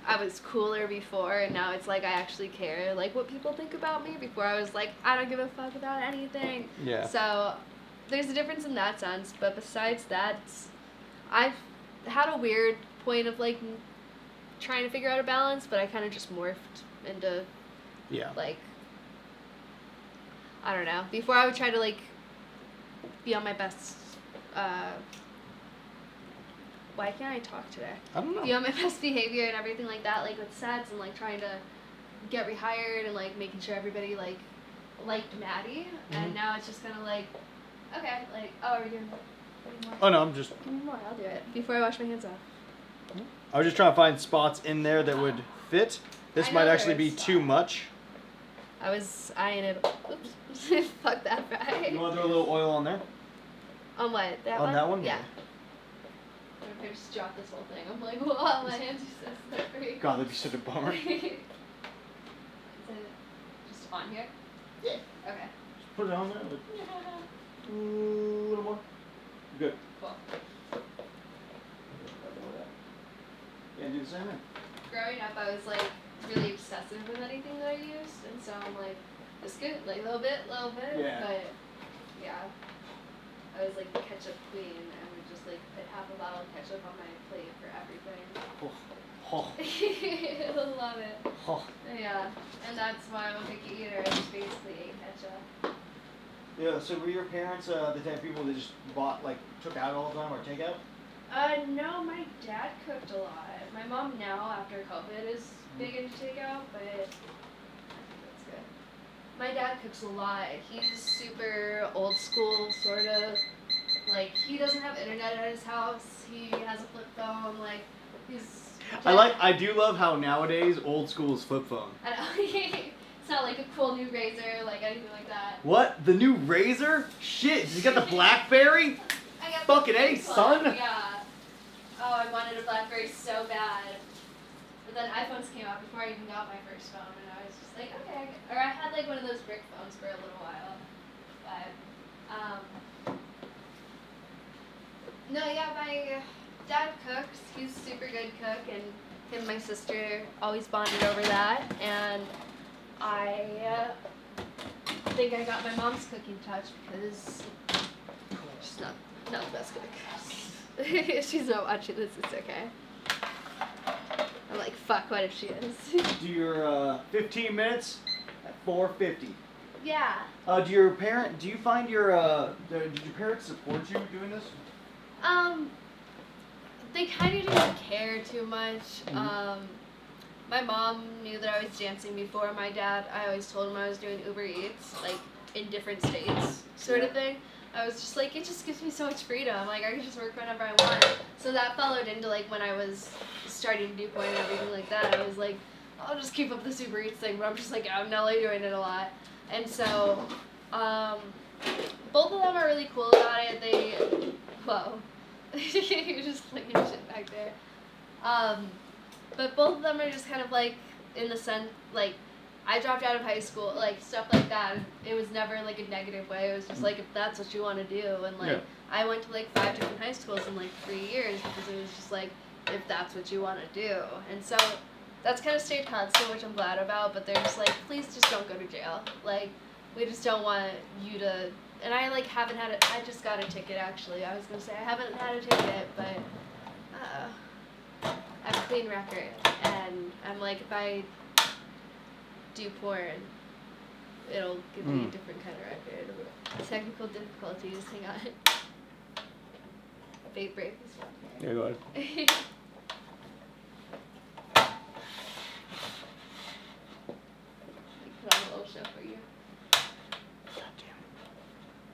I was cooler before, and now it's like I actually care like what people think about me. Before I was like I don't give a fuck about anything. Yeah. So there's a difference in that sense, but besides that, I've had a weird point of like trying to figure out a balance, but I kind of just morphed into Yeah. like I don't know. Before I would try to like be on my best. Why can't I talk today? I don't know. Be on my best behavior and everything like that, like with sets and like trying to get rehired and like making sure everybody like liked Maddie. And now it's just kind of like, okay, like, oh, are we doing more? Oh no, I'm just. Give me more, I'll do it before I wash my hands off. I was just trying to find spots in there that would fit. This I might know actually be there's too much. I was eyeing it. Oops. Fuck that fry. You want to throw a little oil on there? On what? That On one? that one? Yeah. I just dropped this whole thing. I'm like, wow, my hands are so slippery. God, that'd be such a bummer. Is it just on here? Yeah. Okay. Just put it on there. Like, a little more. Good. Cool. Yeah, do the same thing. Growing up, I was like really obsessive with anything that I used, and so I'm like, it's good, like a little bit, Yeah. but yeah, I was like the ketchup queen, and would just like put half a bottle of ketchup on my plate for everything. Oh. I love it. Oh. Yeah, and that's why I'm a picky eater. I just basically ate ketchup. Yeah, so were your parents the type of people that just took out all the time or take out? No, my dad cooked a lot. My mom now, after COVID, is big into takeout, but I think that's good. My dad cooks a lot. He's super old school, sort of. Like, he doesn't have internet at his house. He has a flip phone. Like, he's... I do love how nowadays old school is flip phone. I know. It's not like a cool new razor, like anything like that. What? The new Razor? Shit, you got the BlackBerry? I got Fucking the A, big one, son. Yeah. Oh, I wanted a BlackBerry so bad. But then iPhones came out before I even got my first phone, and I was just like, okay. Or I had like one of those brick phones for a little while. But, no, yeah, my dad cooks. He's a super good cook, and him and my sister always bonded over that. And I think I got my mom's cooking touch because she's not the best cook. She's not watching this, it's okay. I'm like, fuck, what if she is? Do your 15 minutes at 4:50. Yeah. Do you find did your parents support you doing this? They kind of didn't care too much. Mhm. My mom knew that I was dancing before my dad. I always told him I was doing Uber Eats, like, in different states, sort of thing. I was just like, it just gives me so much freedom. Like, I can just work whenever I want. So that followed into, like, when I was starting to do porn and everything like that. I was like, I'll just keep up this Uber Eats thing, but I'm just, like, out in LA doing it a lot. And so, both of them are really cool about it. Whoa. You're just flicking shit back there. But both of them are just kind of, like, in the sense, like, I dropped out of high school, like, stuff like that. It was never, like, a negative way. It was just, like, if that's what you want to do. And, like, I went to, like, 5 different high schools in, like, 3 years because it was just, like, if that's what you want to do. And so that's kind of stayed constant, which I'm glad about. But they're just, like, please just don't go to jail. Like, we just don't want you to... And I, like, haven't had I just got a ticket, actually. I was going to say I haven't had a ticket, but I have a clean record. And I'm like, if I do porn, it'll give me a different kind of record. Technical difficulties, hang on. Vape break is fun. Yeah, go ahead. Put on a little show for you. God damn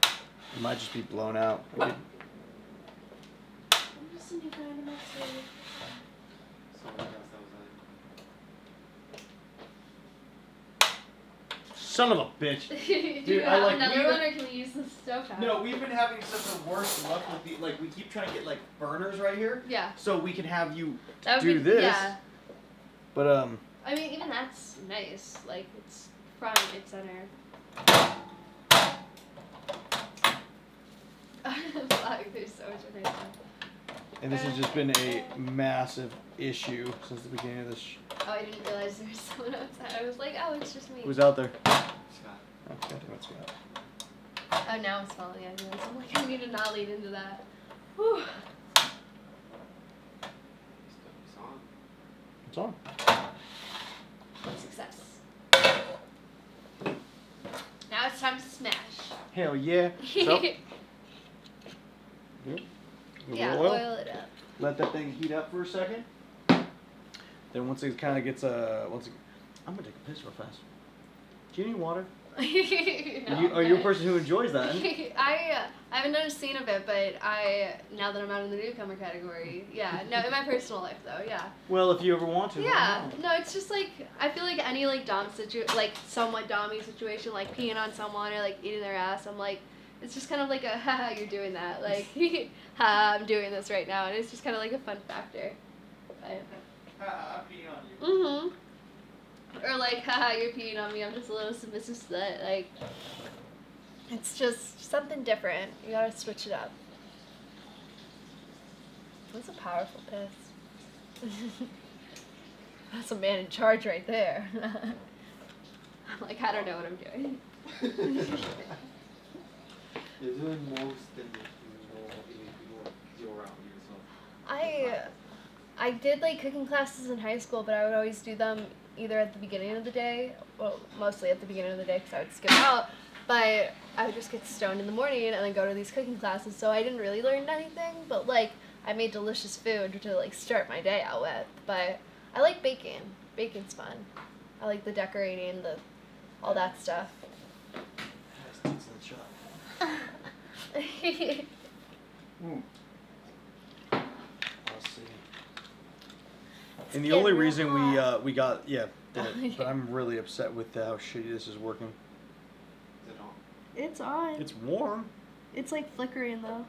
it. You might just be blown out. I'm just in here finding my sleeve. Someone else that was Son of a bitch. Dude, Dude, I like, another one, or can we use the stovetop? No, we've been having such the worst luck with the, like, we keep trying to get, like, burners right here. Yeah. So we can have you That would do be, this. Yeah. But, I mean, even that's nice. Like, it's front, it's center. Fuck, there's so much in there. and this has just been a massive issue since the beginning of this. Oh, I didn't realize there was someone outside. I was like, oh, it's just me. Who's out there? Scott. Oh, God damn it, Scott. Oh, now I'm smelling onions. I'm like, I need to not lead into that. Whew. It's on. It's on. Success. Now it's time to smash. Hell yeah. So, Yeah, oil. oil it up. Let that thing heat up for a second. Then once it kind of gets I'm gonna take a piss real fast. Do you need water? No, Are you a person who enjoys that? I haven't done a scene of it, but now that I'm out in the newcomer category, yeah. No, in my personal life though, yeah. Well, if you ever want to. Yeah. No, it's just like I feel like any like like somewhat dommy situation, like peeing on someone or like eating their ass. I'm like, it's just kind of like a haha, you're doing that. Like, ha, I'm doing this right now, and it's just kind of like a fun factor. But, I'm peeing on you. mm-hmm. Or like, haha, you're peeing on me. I'm just a little submissive slut. Like, it's just something different. You gotta switch it up. That's a powerful piss. That's a man in charge right there. I'm like, I don't know what I'm doing. You're doing most than you're around yourself. I did like cooking classes in high school, but I would always do them either at the beginning of the day, well, mostly at the beginning of the day because I would skip out, but I would just get stoned in the morning and then go to these cooking classes, so I didn't really learn anything, but like I made delicious food to like start my day out with. But I like baking. Baking's fun. I like the decorating, all that stuff. And the only reason we got but I'm really upset with how shitty this is working. Is it on? It's on. It's warm. It's like flickering though.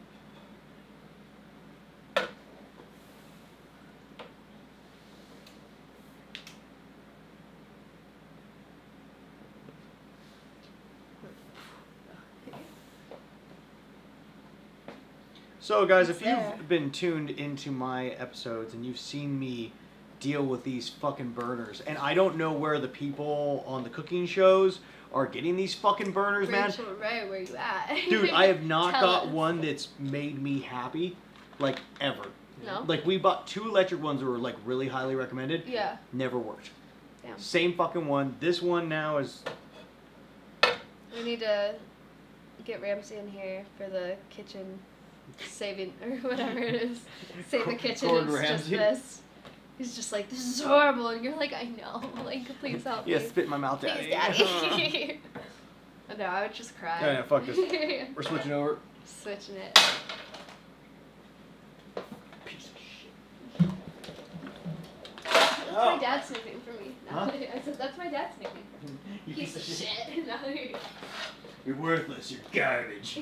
So guys, It's if there. you've been tuned into my episodes and you've seen me deal with these fucking burners, and I don't know where the people on the cooking shows are getting these fucking burners, man. Rachel, right, where you at? Dude, I have not Tell got us. one that's made me happy, like, ever. No. Like we bought 2 electric ones that were like really highly recommended. Yeah. Never worked. Damn. Same fucking one. This one now is. We need to get Ramsey in here for the kitchen saving or whatever it is. Save the kitchen. Gordon It's just Ramsay? this. He's just like, this is horrible, and you're like, I know. Like, please help Yeah, me. spit in my mouth, Please, daddy. Daddy. No, I would just cry. Yeah, fuck this. We're switching over. Switching it. Piece of shit. That's Oh. my dad's nickname for me. No, Huh? I said that's my dad's nickname for me. You Piece of shit. No. You're worthless. You're garbage.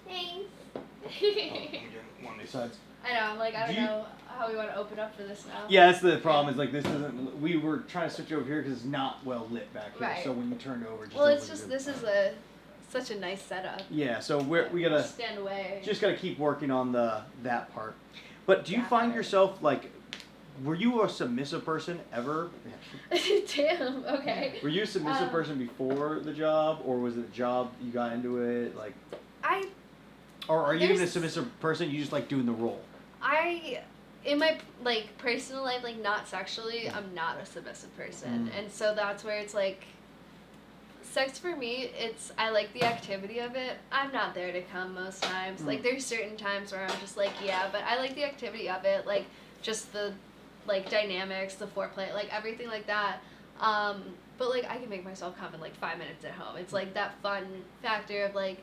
Thanks. Oh, you're doing one of these sides. I know. I'm like, I Do don't you- know how we want to open up for this now. Yeah, that's the problem. Is like this doesn't. We were trying to switch over here because it's not well lit back here. Right. So when you turned over, it just Well, it's doesn't just look this good. is such a nice setup. Yeah, so we gotta Stand away. just gotta keep working on that part. But do you That find part. yourself like, were you a submissive person ever? Damn. Okay. Were you a submissive Um, person before the job, or was it the job you got into it? Like, or are you even a There's- submissive person? You just like doing the role. In my like personal life, like not sexually, I'm not a submissive person, and so that's where it's like, sex for me, I like the activity of it. I'm not there to come most times. Like there's certain times where I'm just like, yeah, but I like the activity of it, like just the like dynamics, the foreplay, like everything like that. But like I can make myself come in like 5 minutes at home. It's like that fun factor of like,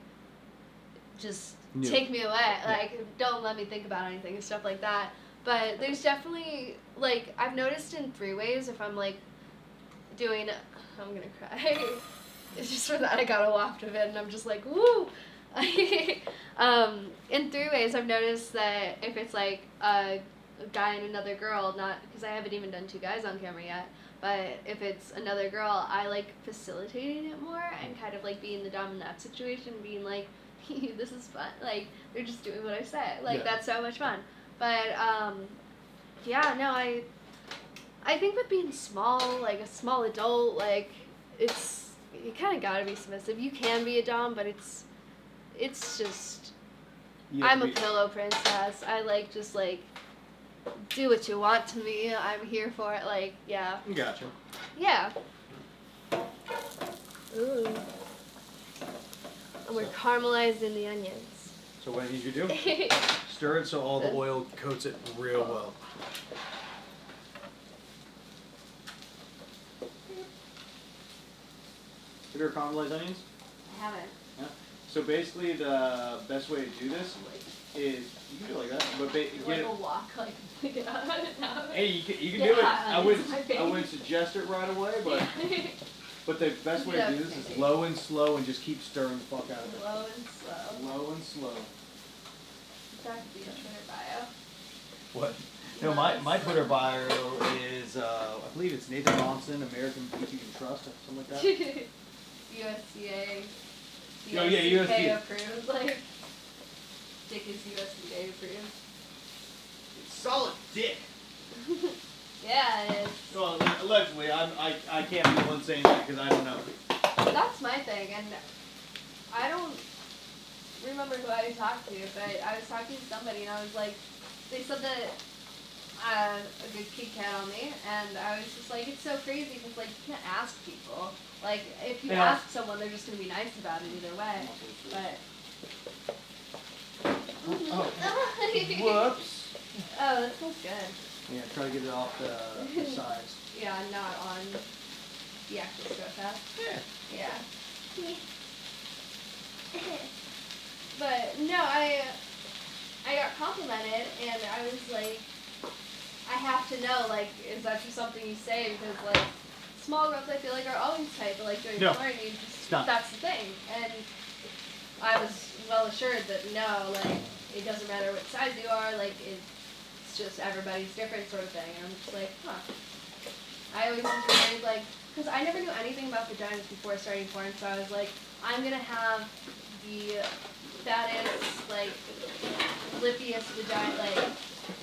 just New. take me away, like don't let me think about anything and stuff like that. But there's definitely like I've noticed in 3-ways if I'm like doing, I'm gonna cry. It's just for that I got a waft of it and I'm just like woo. In 3-ways I've noticed that if it's like a guy and another girl, not because I haven't even done 2 guys on camera yet, but if it's another girl, I like facilitating it more and kind of like being the dom in that situation, being like, this is fun. Like they're just doing what I say. Like Yeah. that's so much fun. But yeah, no, I think with being small, like a small adult, like you kind of gotta be submissive. You can be a dom, but it's just You have I'm to a be- pillow princess. I like just like do what you want to me. I'm here for it. Like yeah, Gotcha. yeah. Ooh. And we're caramelizing the onions. So what I need you to do? Stir it so all the oil coats it real well. Have you ever caramelized onions? I haven't. Yeah. So basically, the best way to do this is you can do it like that, but get Like it. a walk, like Hey, you can do it. Yeah, I it's wouldn't my baby. I wouldn't suggest it right away, but the best way to do this is Yeah. low and slow and just keep stirring the fuck out of it. Slow and slow. Low and slow. That could be a Twitter bio. What? No, my Twitter bio is I believe it's Nathan Thompson, American Beef You Can Trust, or something like that. USDA. Oh, yeah, USDA. approved. Like, dick is USDA approved. Solid dick. Yeah, it is. Well, allegedly, I can't be the one saying that because I don't know. That's my thing, and I don't remember who I talked to, but I was talking to somebody, and I was like, they said that a good Kit Kat on me, and I was just like, it's so crazy because like you can't ask people. Like if you Yeah. ask someone, they're just gonna be nice about it either way. But Oh. Whoops. oh, that smells good. Yeah, try to get it off the sides. Yeah, not on the actual stove top. Yeah. Yeah. But no, I got complimented, and I was like, I have to know, like, is that just something you say? Because like, small girls I feel like are always tight, but like during No, porn, you it's just not. that's the thing. And I was well assured that no, like, it doesn't matter what size you are, like it's just everybody's different sort of thing. And I'm just like, huh. I always was worried, like, because I never knew anything about vaginas before starting porn, so I was like, I'm gonna have the fattest, like, lippiest vagina, like,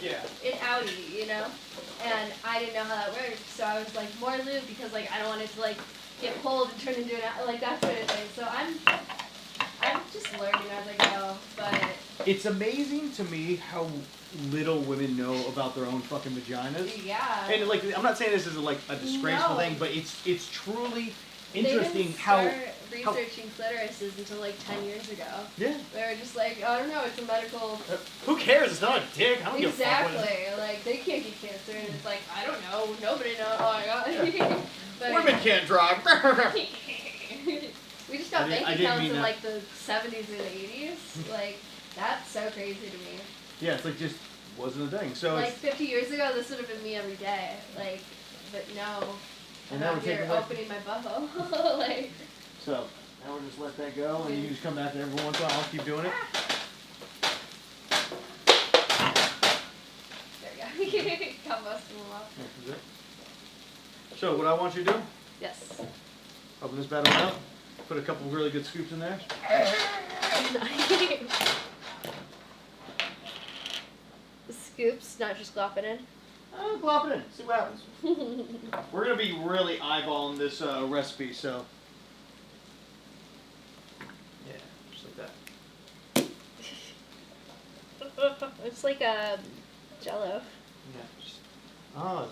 Yeah. an outie, you know? And I didn't know how that worked, so I was like, more lube, because, like, I don't want it to, like, get pulled and turn into an, like, that sort of thing. So I'm just learning as I go, but It's amazing to me how little women know about their own fucking vaginas. Yeah. And like, I'm not saying this is like a disgraceful thing, but it's truly interesting how. They didn't start researching clitorises until like 10 years ago. Yeah. They were just like, I don't know, it's a medical. Who cares? It's not a dick. I don't give a fuck. Exactly. Like they can't get cancer, and it's like I don't know. Nobody knows. Oh my god. But Women can't drive. we just got bank I didn't accounts mean in that. like the 70s and 80s. Like that's so crazy to me. Yeah, it's like just wasn't a thing. So Like it's, 50 years ago, this would have been me every day. Like, but no. And I'm now out we're here taking opening my butthole. Like. so now we'll just let that go, and you just come back there every once in a while. I'll keep doing it. There we go. Got most of them off. That's it. So what I want you to do, Yes. open this bad one up, put a couple really good scoops in there. Scoops, not just glop it in. Glop it in, see what happens. We're gonna be really eyeballing this recipe, so yeah, just like that. It's like a Jello. Yeah. Oh,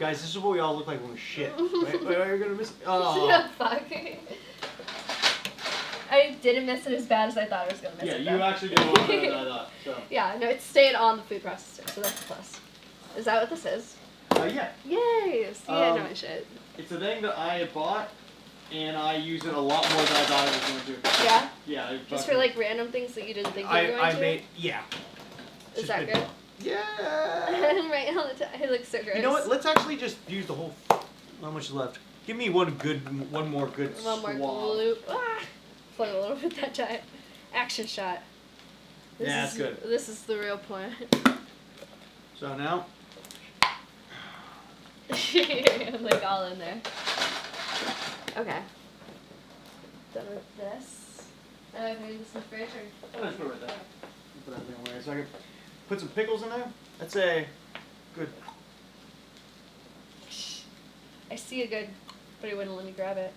guys, this is what we all look like when we shit. Wait, you're gonna miss. Oh. Fuck. I didn't miss it as bad as I thought I was gonna miss Yeah, it. you though. actually did a lot better than I thought. So. Yeah, no, it's staying on the food processor, so that's a plus. Is that what this is? Yeah. Yay! See, I know my shit. It's a thing that I had bought, and I use it a lot more than I thought I was going to. Yeah? Yeah. Just for like random things that you didn't think you were going to? Yeah. Is that good? Yeah. Right all the time. It looks so gross. You know what? Let's actually just use the whole. How much is left? Give me one more good One more swab. loop. Ah! Flung a little bit that time. Action shot. This Yeah, is, that's good. This is the real point. So now. I'm like all in there. Okay. Done with this. Can I put this in the fridge or? Oh, just put it right there. Put that thing away. So I can put some pickles in there. That's a good. I see a good, but he wouldn't let me grab it.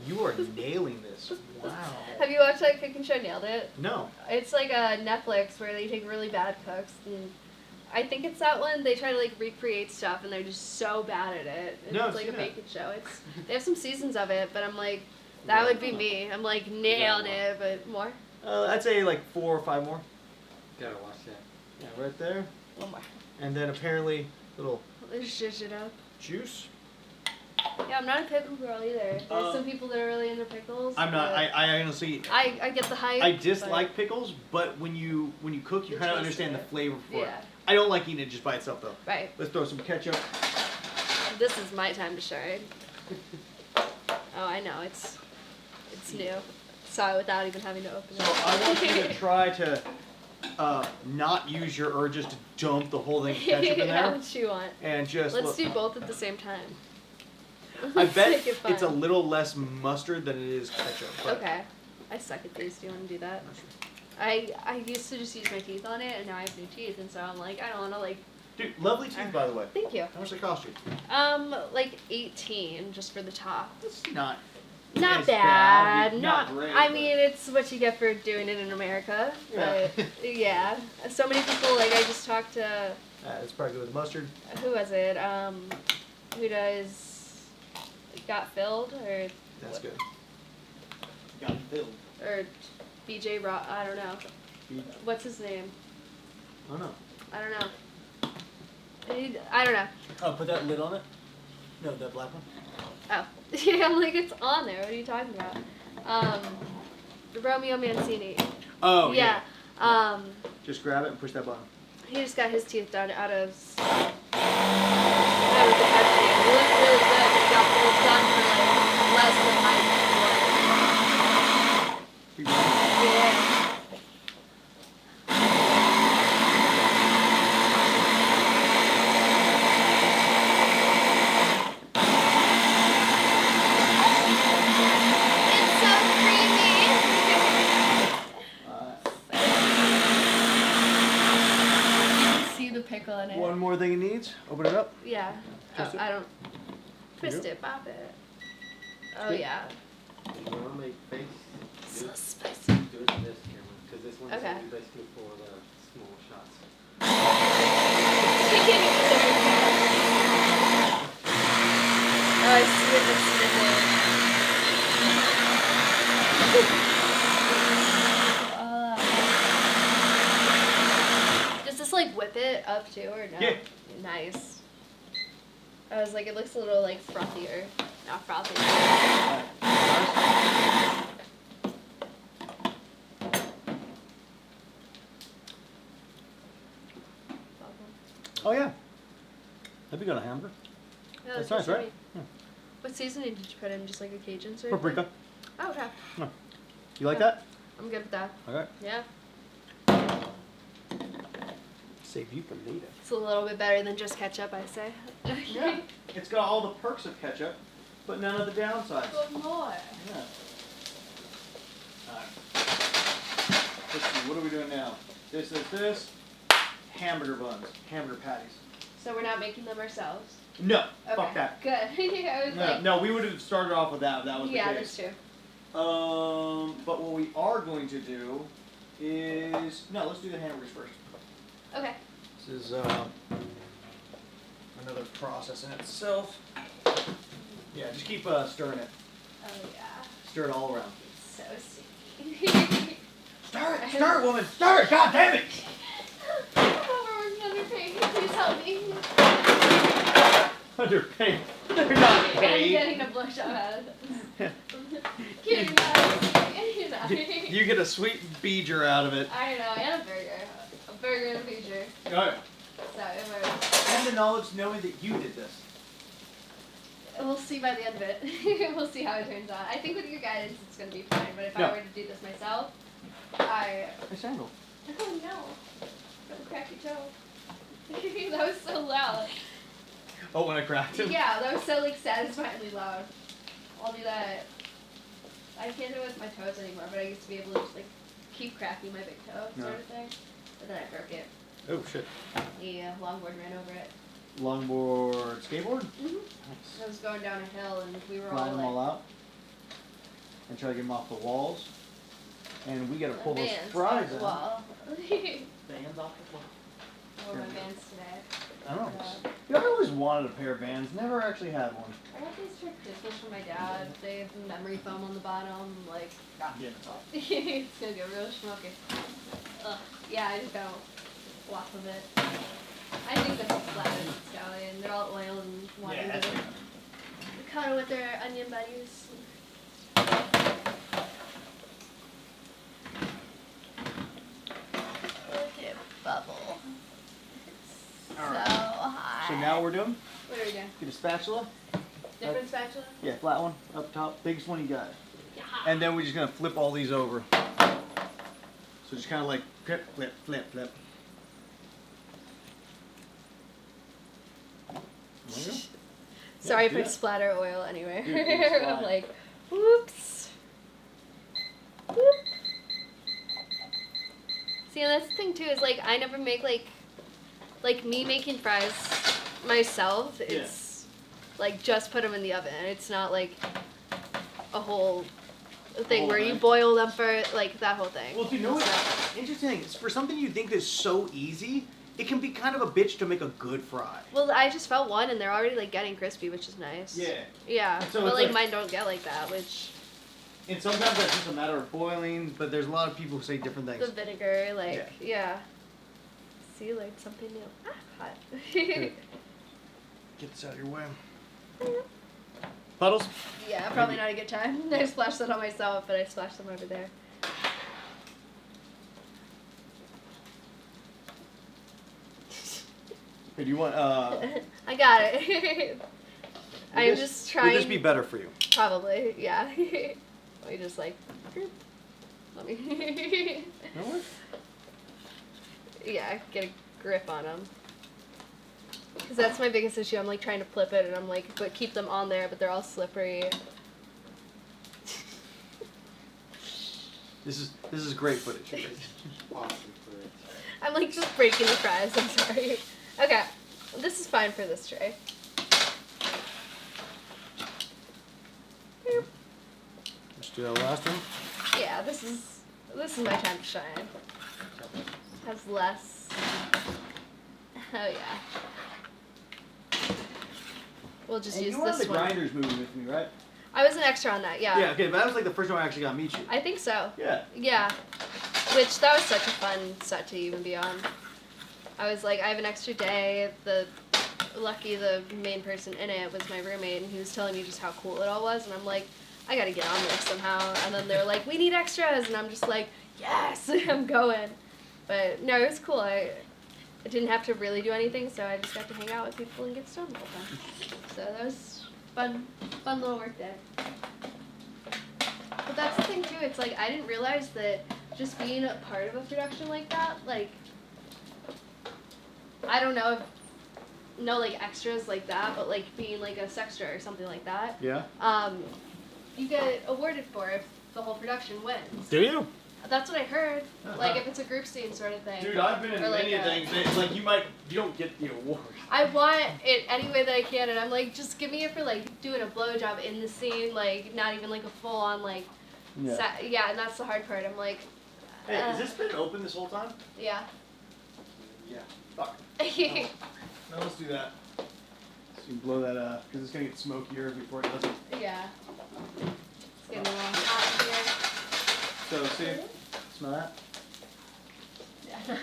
You are nailing this. Wow. Have you watched that cooking show Nailed It? No. It's like a Netflix where they take really bad cooks and I think it's that one. They try to like recreate stuff and they're just so bad at it. And No, it's like a I've seen baking show. They have some seasons of it, but I'm like, that would be me. I'm like nailed it, but more. I'd say like 4 or 5 more. Gotta watch that. Yeah, right there. One more. And then apparently little Let's zhuzh it up. juice. Yeah, I'm not a pickle girl either. There's some people that are really into pickles. I'm not. but I honestly. I get the hype. I dislike pickles, but when you cook, you The kind of taste understand of the it. flavor for it. Yeah. I don't like eating it just by itself though. Right. Let's throw some ketchup. This is my time to shine. Oh, I know. It's new. Saw it without even having to open So it. I want you to try to not use your urges to dump the whole thing of ketchup in How there, much you want? and just Let's look. do both at the same time. I bet Make it it's a fun. little less mustard than it is ketchup. But Okay. I suck at these. Do you want to do that? I'm not sure. I used to just use my teeth on it, and now I have new teeth, and so I'm like, I don't want to like. Dude, lovely teeth by the way. Thank you. How much they cost you? Like 18 just for the top. It's not. Not It's bad. bad, Not. not great, I but- mean, it's what you get for doing it in America. Yeah. But yeah, so many people. Like I just talked to It's probably good with mustard. who was it? Who does Got Filled or That's good. Got filled. or BJ Rock? I don't know. What's his name? Oh no. I don't know. I don't know. Oh, put that lid on it. No, that black one. Oh, yeah. I'm like, it's on there. What are you talking about? Romeo Mancini. Oh Yeah. Just grab it and push that button. He just got his teeth done out of the country. He looked really good. He got those done for like less than my Keep going. Yeah. It's so creamy. See the pickle in it. One more thing it needs. Open it up. Yeah. Twist it. I don't. Twist go. it, pop it. Oh Good. yeah. You wanna make face? So spicy. Do it to this camera. Because this one's Okay. only basically for the small shots. Oh, I see it. Does this like whip it up too, or no? Yeah. Nice. I was like, it looks a little like frothier. Not frothy. Oh yeah. That'd be good on a hamburger. Yeah, That's looks nice, good to right? me. Yeah. What seasoning did you put in? Just like a Cajun sort of Paprika. thing? Oh, okay. You like Yeah. that? I'm good with that. Okay. Yeah. Save you from later. It's a little bit better than just ketchup, I say. Yeah. It's got all the perks of ketchup, but none of the downsides. Good more. Yeah. Alright. Let's see, what are we doing now? This. Hamburger buns. Hamburger patties. So we're not making them ourselves? No. Okay. Fuck that. Good. I was No, like, no, we would have started off with that if that was yeah, the that's case. true. But what we are going to do is no, let's do the hamburgers first. Okay. This is another process in itself. Yeah, just keep stirring it. Oh, yeah. Stir it all around. It's so sticky. Stir it, woman, stir it. God damn it! Oh, we're working under pain. Please help me. Under pain. They're not I'm paid. getting a blowjob out of this. Give me that. You get a sweet beeger out of it. I know, and a burger. A burger and a feature. Oh yeah. So it works. And the knowledge knowing that you did this. We'll see by the end of it. We'll see how it turns out. I think with your guidance it's going to be fine, but if Yeah. I were to do this myself, Hey, Sandal. Oh no. Don't crack your toe. That was so loud. Oh, when I cracked him? Yeah, that was so like satisfyingly loud. I'll do that. I can't do it with my toes anymore, but I used to be able to just like keep cracking my big toe sort of thing. But then I broke it. Oh shit. Yeah, longboard ran over it. Longboard, skateboard? Mm-hmm. Nice. I was going down a hill and we were Flatten all them like, all out. And try to get them off the walls. And we gotta pull those Vans fries off the out. wall. Vans off the wall. I wore my Vans today. I don't know. Yeah, I always wanted a pair of Vans, never actually had one. I got these for Christmas from my dad. They have memory foam on the bottom. Like, God damn it, top. it's gonna get real smoky. Ugh. Yeah, I just got lots of it. I think this is flat as it's going. They're all oil and wanting Yeah, that's to good. cuddle with their onion buddies. Look at Bubble. It's All right. so hot. So now we're doing, What are we doing? get a spatula. Different spatula? Yeah, flat one, up top, biggest one you got. Yeah. And then we're just gonna flip all these over. So just kind of like flip, flip, flip, flip. There you go. Sorry do for that. splatter oil anywhere. Dude, it's I'm fine. like, whoops. Whoop. See, and that's the thing too, is like I never make like me making fries myself. It's like just put them in the oven. It's not like a whole thing Whole where you thing. boil them for like that whole thing. Well, you know It's what's interesting? It's for something you think is so easy, it can be kind of a bitch to make a good fry. Well, I just felt one, and they're already like getting crispy, which is nice. Yeah. Yeah, So but it's like like- mine don't get like that, which And sometimes that's just a matter of boiling, but there's a lot of people who say different things. the vinegar, like yeah. See, learned something new. Ah, hot. Good. Get this out of your way. Puddles? Yeah, probably not a good time. I splashed that on myself, but I splashed them over there. Hey, do you want, I got it. I'm this- just trying. Would this be better for you? Probably, yeah. Let me just like. Let me. No worries. Yeah, get a grip on them. Because that's my biggest issue. I'm like trying to flip it, and I'm like, but keep them on there, but they're all slippery. This is great footage. Awesome for it. I'm like just breaking the fries. I'm sorry. Okay, this is fine for this tray. Let's do that last one. Yeah, this is This is my time to shine. Has less. Oh yeah. We'll just And use you were on this the one. Grinders movie with me, right? I was an extra on that, yeah. Yeah, okay, but that was like the first time I actually got to meet you. I think so. Yeah. Yeah. Which, that was such a fun set to even be on. I was like, I have an extra day. Lucky the main person in it was my roommate, and he was telling me just how cool it all was, and I'm like, I gotta get on this somehow. And then they're like, we need extras, and I'm just like, yes, I'm going. But no, it was cool. I didn't have to really do anything, so I just got to hang out with people and get stoned the whole time. So that was fun little work day. But that's the thing too, it's like I didn't realize that just being a part of a production like that, like, I don't know if, no like extras like that, but like being like a sextra or something like that, Yeah. you get awarded for if the whole production wins. Do you? That's what I heard. Like if it's a group scene sort of thing. Dude, I've been in Or like many a- things. Like you don't get the award. I want it any way that I can, and I'm like, just give me it for like doing a blowjob in the scene, like not even like a full on like, yeah, and that's the hard part. I'm like, Hey, has this been open this whole time? yeah. Yeah. Fuck. Now let's do that. So you blow that because it's gonna get smokier before it does it. Yeah. It's getting a little hot So see, smell that?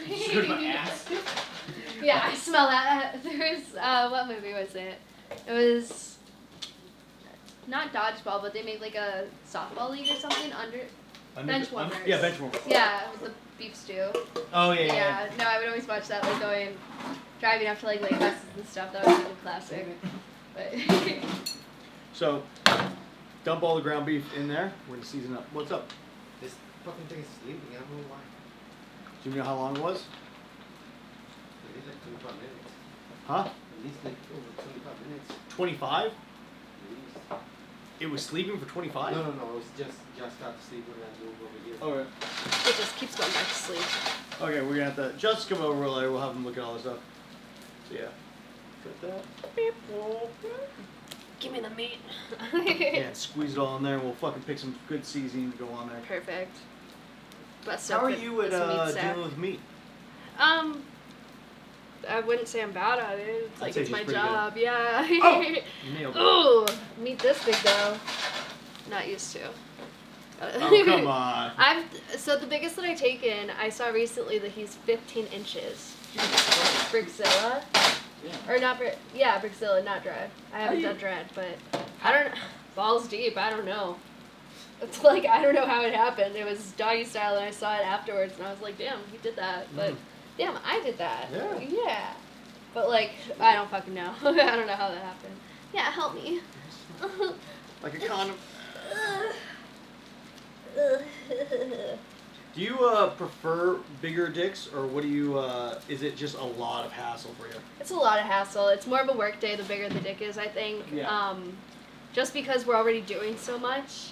here. Screwed my ass. Yeah, I smell that. There was, what movie was it? It was not dodgeball, but they made like a softball league or something Benchwarmers. Yeah, benchwarmers. Yeah, with the beef stew. Oh yeah. Yeah, no, I would always watch that, like driving up to like lake houses and stuff. That was like a classic. But So, dump all the ground beef in there. We're gonna season up. What's up? This fucking thing is sleeping. I don't know why. Do you know how long it was? It is like 25 minutes. Huh? At least like over 25 minutes. 25? At least. It was sleeping for 25? No. It was just got to sleep when I moved over here. Okay. it just keeps going back to sleep. Okay, we're gonna have to just come over later. We'll have them look at all this stuff. So yeah. Got that. Beep, whoop. Give me the meat. Yeah, and squeeze it all in there. We'll fucking pick some good seasoning to go on there. Perfect. Bust How up are the- you at this meat sack. dealing with meat? I wouldn't say I'm bad at it. It's I'd like say it's she's my pretty job. Yeah. Oh! Nailed it. Ooh, meat this big though. Not used to. Oh, come on. So the biggest that I taken, I saw recently that he's 15 inches. Brixilla. Yeah. Or not, yeah, Brixilla, not dread. I haven't you- done dread, but I don't, balls deep, I don't know. It's like, I don't know how it happened. It was doggy style and I saw it afterwards and I was like, damn, he did that. But damn, I did that. Yeah. Yeah. But like, I don't fucking know. I don't know how that happened. Yeah, help me. Like a condom. Do you prefer bigger dicks, or what do you? Is it just a lot of hassle for you? It's a lot of hassle. It's more of a work day the bigger the dick is, I think. Yeah. Just because we're already doing so much.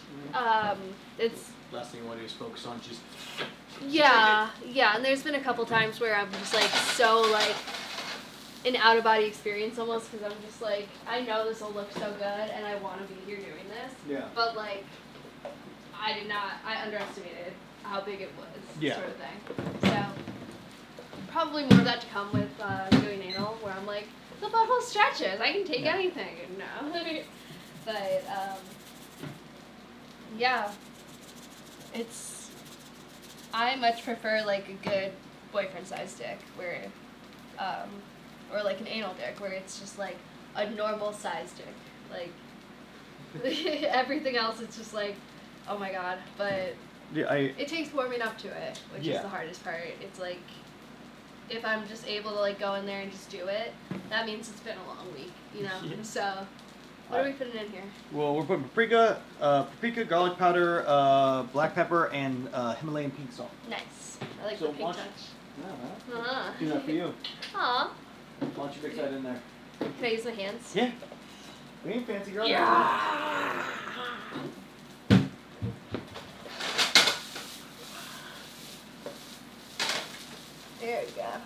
It's Last thing you want to do is focus on just. yeah, and there's been a couple times where I'm just like so like an out of body experience almost because I'm just like I know this will look so good and I want to be here doing this. Yeah. But like I underestimated how big it was. Yeah. Sort of thing. So probably more of that to come with doing anal where I'm like the butthole stretches. I can take Yeah. anything. No. But yeah. I much prefer like a good boyfriend sized dick where or like an anal dick where it's just like a normal sized dick. Like everything else it's just like, oh my god. But Yeah, it takes warming up to it, which Yeah. is the hardest part. It's like if I'm just able to like go in there and just do it, that means it's been a long week, you know? Yeah. So what are we putting in here? Well, we're putting paprika, garlic powder, black pepper, and Himalayan pink salt. Nice. I like So the pink watch- touch. Yeah, man. Uh-huh. Do that for you. Aw. Why don't you mix that in there? Can I use my hands? Yeah. We ain't fancy girl. Yeah. There we go. Yeah,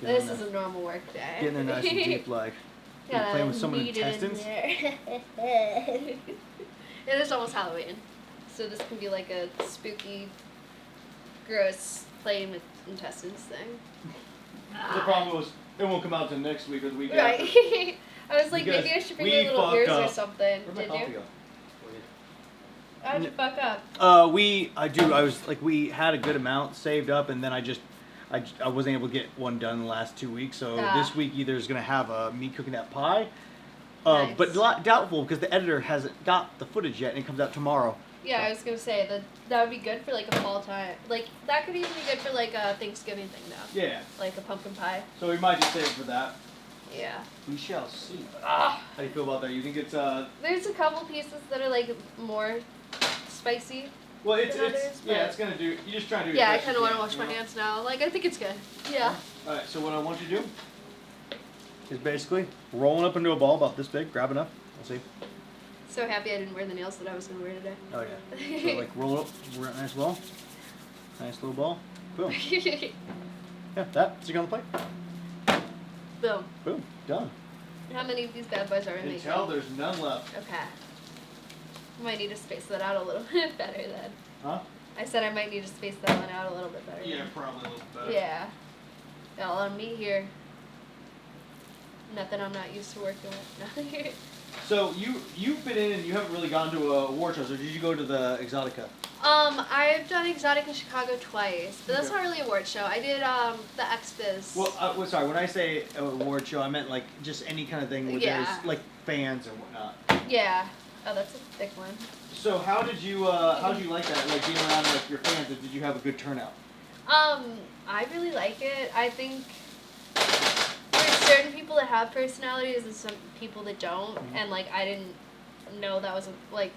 This is a normal work day. getting it nice and deep, like you're Gotta playing with someone's knead it in intestines. there. It is almost Halloween, so this can be like a spooky gross playing with intestines thing. The problem was it won't come out till next week or the week Right. after. I was like, Because maybe I should bring we my little fucked ears or up. something. Where'd my Did coffee you? go? How'd you fuck up? I was like, we had a good amount saved up, and then I wasn't able to get one done in the last 2 weeks. So this week either is gonna have me cooking that pie, Nice. but doubtful because the editor hasn't got the footage yet, and it comes out tomorrow. Yeah, I was gonna say that would be good for like a fall time. Like that could even be good for like a Thanksgiving thing now. Yeah. Like a pumpkin pie. So we might just save it for that. Yeah. We shall see. Ah. How do you feel about that? You think it's There's a couple pieces that are like more spicy. Well, it's than others, yeah, but- it's gonna do. You just try to do. Yeah, your I best kind of you want to can, wash you my know? hands now. Like I think it's good. Yeah. All right. So what I want you to do is basically rolling up into a ball about this big. Grab enough. We'll see. So happy I didn't wear the nails that I was gonna wear today. Oh yeah. So like roll it up. We're at a nice ball. Nice little ball. Boom. Yeah, that. Stick on the plate. Boom. Boom. Done. How many of these bad boys are we making? Until there's none left. Okay. I might need to space that out a little bit better then. Huh? I said I might need to space that one out a little bit better. Yeah, probably a little better. Yeah. All on me here. Nothing I'm not used to working with. So you've been in and you haven't really gone to award shows, or did you go to the Exotica? I've done Exotica Chicago twice, but that's Okay. not really a award show. I did the XBiz. Well, sorry. When I say award show, I meant like just any kind of thing where Yeah. there's like fans or whatnot. Yeah. Oh, that's a thick one. So how did you like that? Like being around like your fans, did you have a good turnout? I really like it. I think there's certain people that have personalities and some people that don't, and like I didn't know that was like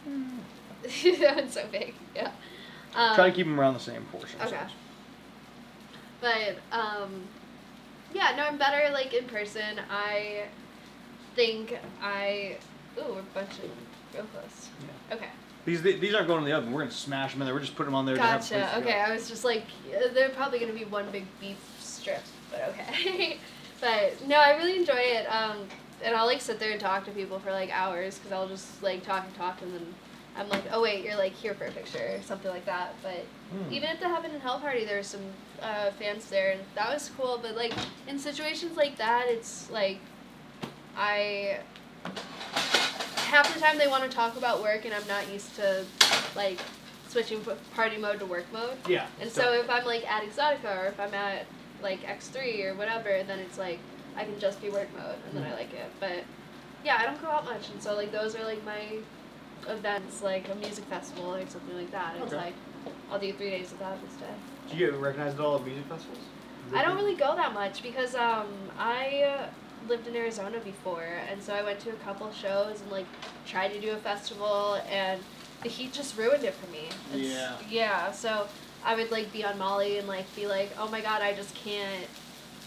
that one's so big. Yeah. Try to keep them around the same portion. Okay. But yeah, no, I'm better like in person. I think ooh, we're bunching real close. Yeah. Okay. These aren't going in the oven. We're gonna smash them in there. We're just putting them on there. To have a place Gotcha. to go. Okay, I was just like, they're probably gonna be one big beef strip, but okay. But no, I really enjoy it. And I'll like sit there and talk to people for like hours because I'll just like talk, and then I'm like, oh wait, you're like here for a picture or something like that. But even at the Heaven and Hell party, there were some fans there, and that was cool. But like in situations like that, it's like half the time they want to talk about work, and I'm not used to like switching party mode to work mode. Yeah. And so if I'm like at Exotica or if I'm at like X3 or whatever, then it's like I can just be work mode, and then I like it. But yeah, I don't go out much, and so like those are like my events, like a music festival or something like that. It's Okay. like I'll do 3 days of that instead. Do you get recognized at all at music festivals? I don't really go that much because I lived in Arizona before, and so I went to a couple shows and like tried to do a festival, and the heat just ruined it for me. Yeah. Yeah, so I would like be on Molly and like be like, oh my god, I just can't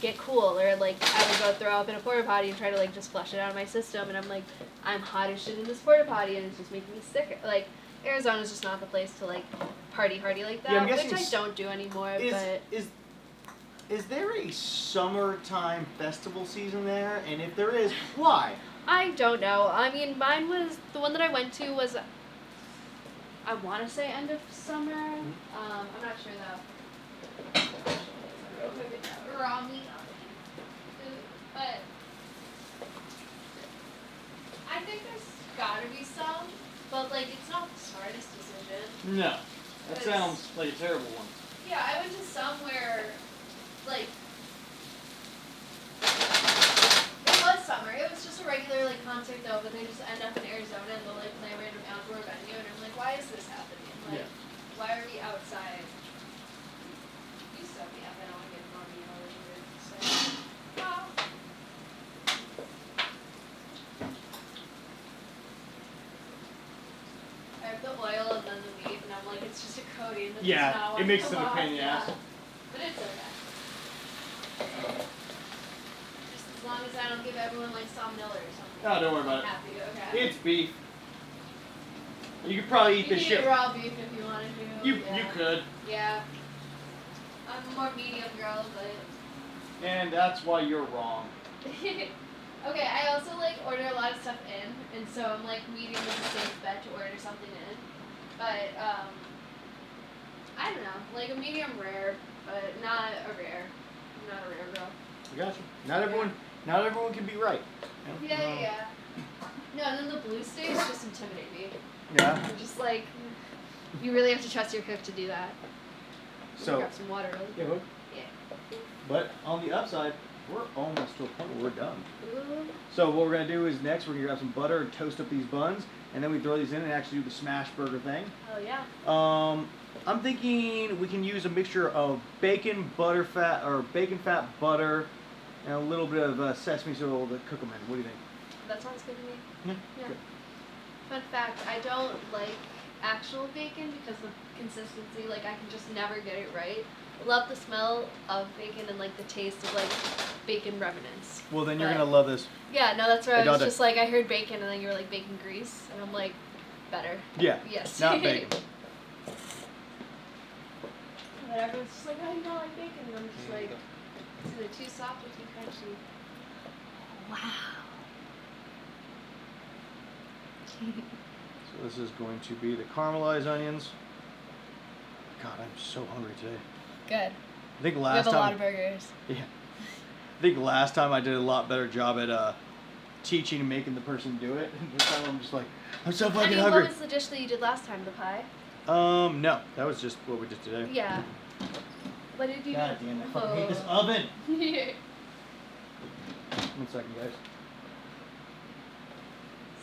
get cool, or like I would go throw up in a porta potty and try to like just flush it out of my system, and I'm like, I'm hot as shit in this porta potty, and it's just making me sick. Like Arizona's just not the place to like party like that, Yeah, I'm which guessing I don't do anymore. But Is there a summertime festival season there? And if there is, why? I don't know. I mean, mine was the one that I went to was, I want to say end of summer. I'm not sure though. Raw meat. But I think there's gotta be some, but like it's not the smartest decision. No. That It's- sounds like a terrible one. Yeah, I went to somewhere, like, it was summer. It was just a regular, like, concert, though, but they just end up in Arizona and they'll, like, play a random outdoor venue, and I'm like, why is this happening? Like, Yeah. why are we outside? You suck me up. I don't want to get money or whatever. So, well. I have the oil and then the meat, and I'm like, it's just a coating. That Yeah, does not it want makes to it a come pain in the off. ass. Yeah. But it's okay. Just as long as I don't give everyone like salmonella or something. Oh, don't worry about it. I'm happy, okay. It's beef. You could probably eat You this can shit. eat raw beef if you wanted to. You yeah. could. Yeah. I'm a more medium girl, but. And that's why you're wrong. Okay, I also like order a lot of stuff in, and so I'm like medium is a safe bet to order something in. But I don't know, like a medium rare, but not a rare. I'm not a rare girl. I got you. Not everyone can be right. You know? Yeah. No, and then the blue stays just intimidate me. Yeah. I'm just like, you really have to trust your cook to do that. So. Grab some water. Really. Yeah. Yeah. But on the upside, we're almost to a point where we're done. Ooh. So what we're gonna do is next we're gonna grab some butter and toast up these buns, and then we throw these in and actually do the smash burger thing. Oh yeah. I'm thinking we can use a mixture of bacon, butter fat, or bacon fat, butter, and a little bit of sesame oil to cook them in. What do you think? That sounds good to me. Yeah. Good. Fun fact, I don't like actual bacon because of consistency. Like, I can just never get it right. I love the smell of bacon and, like, the taste of, like, bacon remnants. Well, then you're But- gonna love this. Yeah, no, that's where Hey, I was Dante. just like, I heard bacon and then you were like, bacon grease. And I'm like, better. Yeah. Yes. Not bacon. But everyone's just like, oh, you don't like bacon. And I'm just like, it's either too soft or too crunchy. Wow. So this is going to be the caramelized onions. God, I'm so hungry today. Good. I think We last have a time. lot of burgers. Yeah. I think last time I did a lot better job at teaching and making the person do it. This time I'm just like, I'm so fucking hungry. What was the dish that you did last time? The pie? No, that was just what we did today. Yeah. What did you God do? damn, I fucking hate this oven. Yeah. 1 second, guys.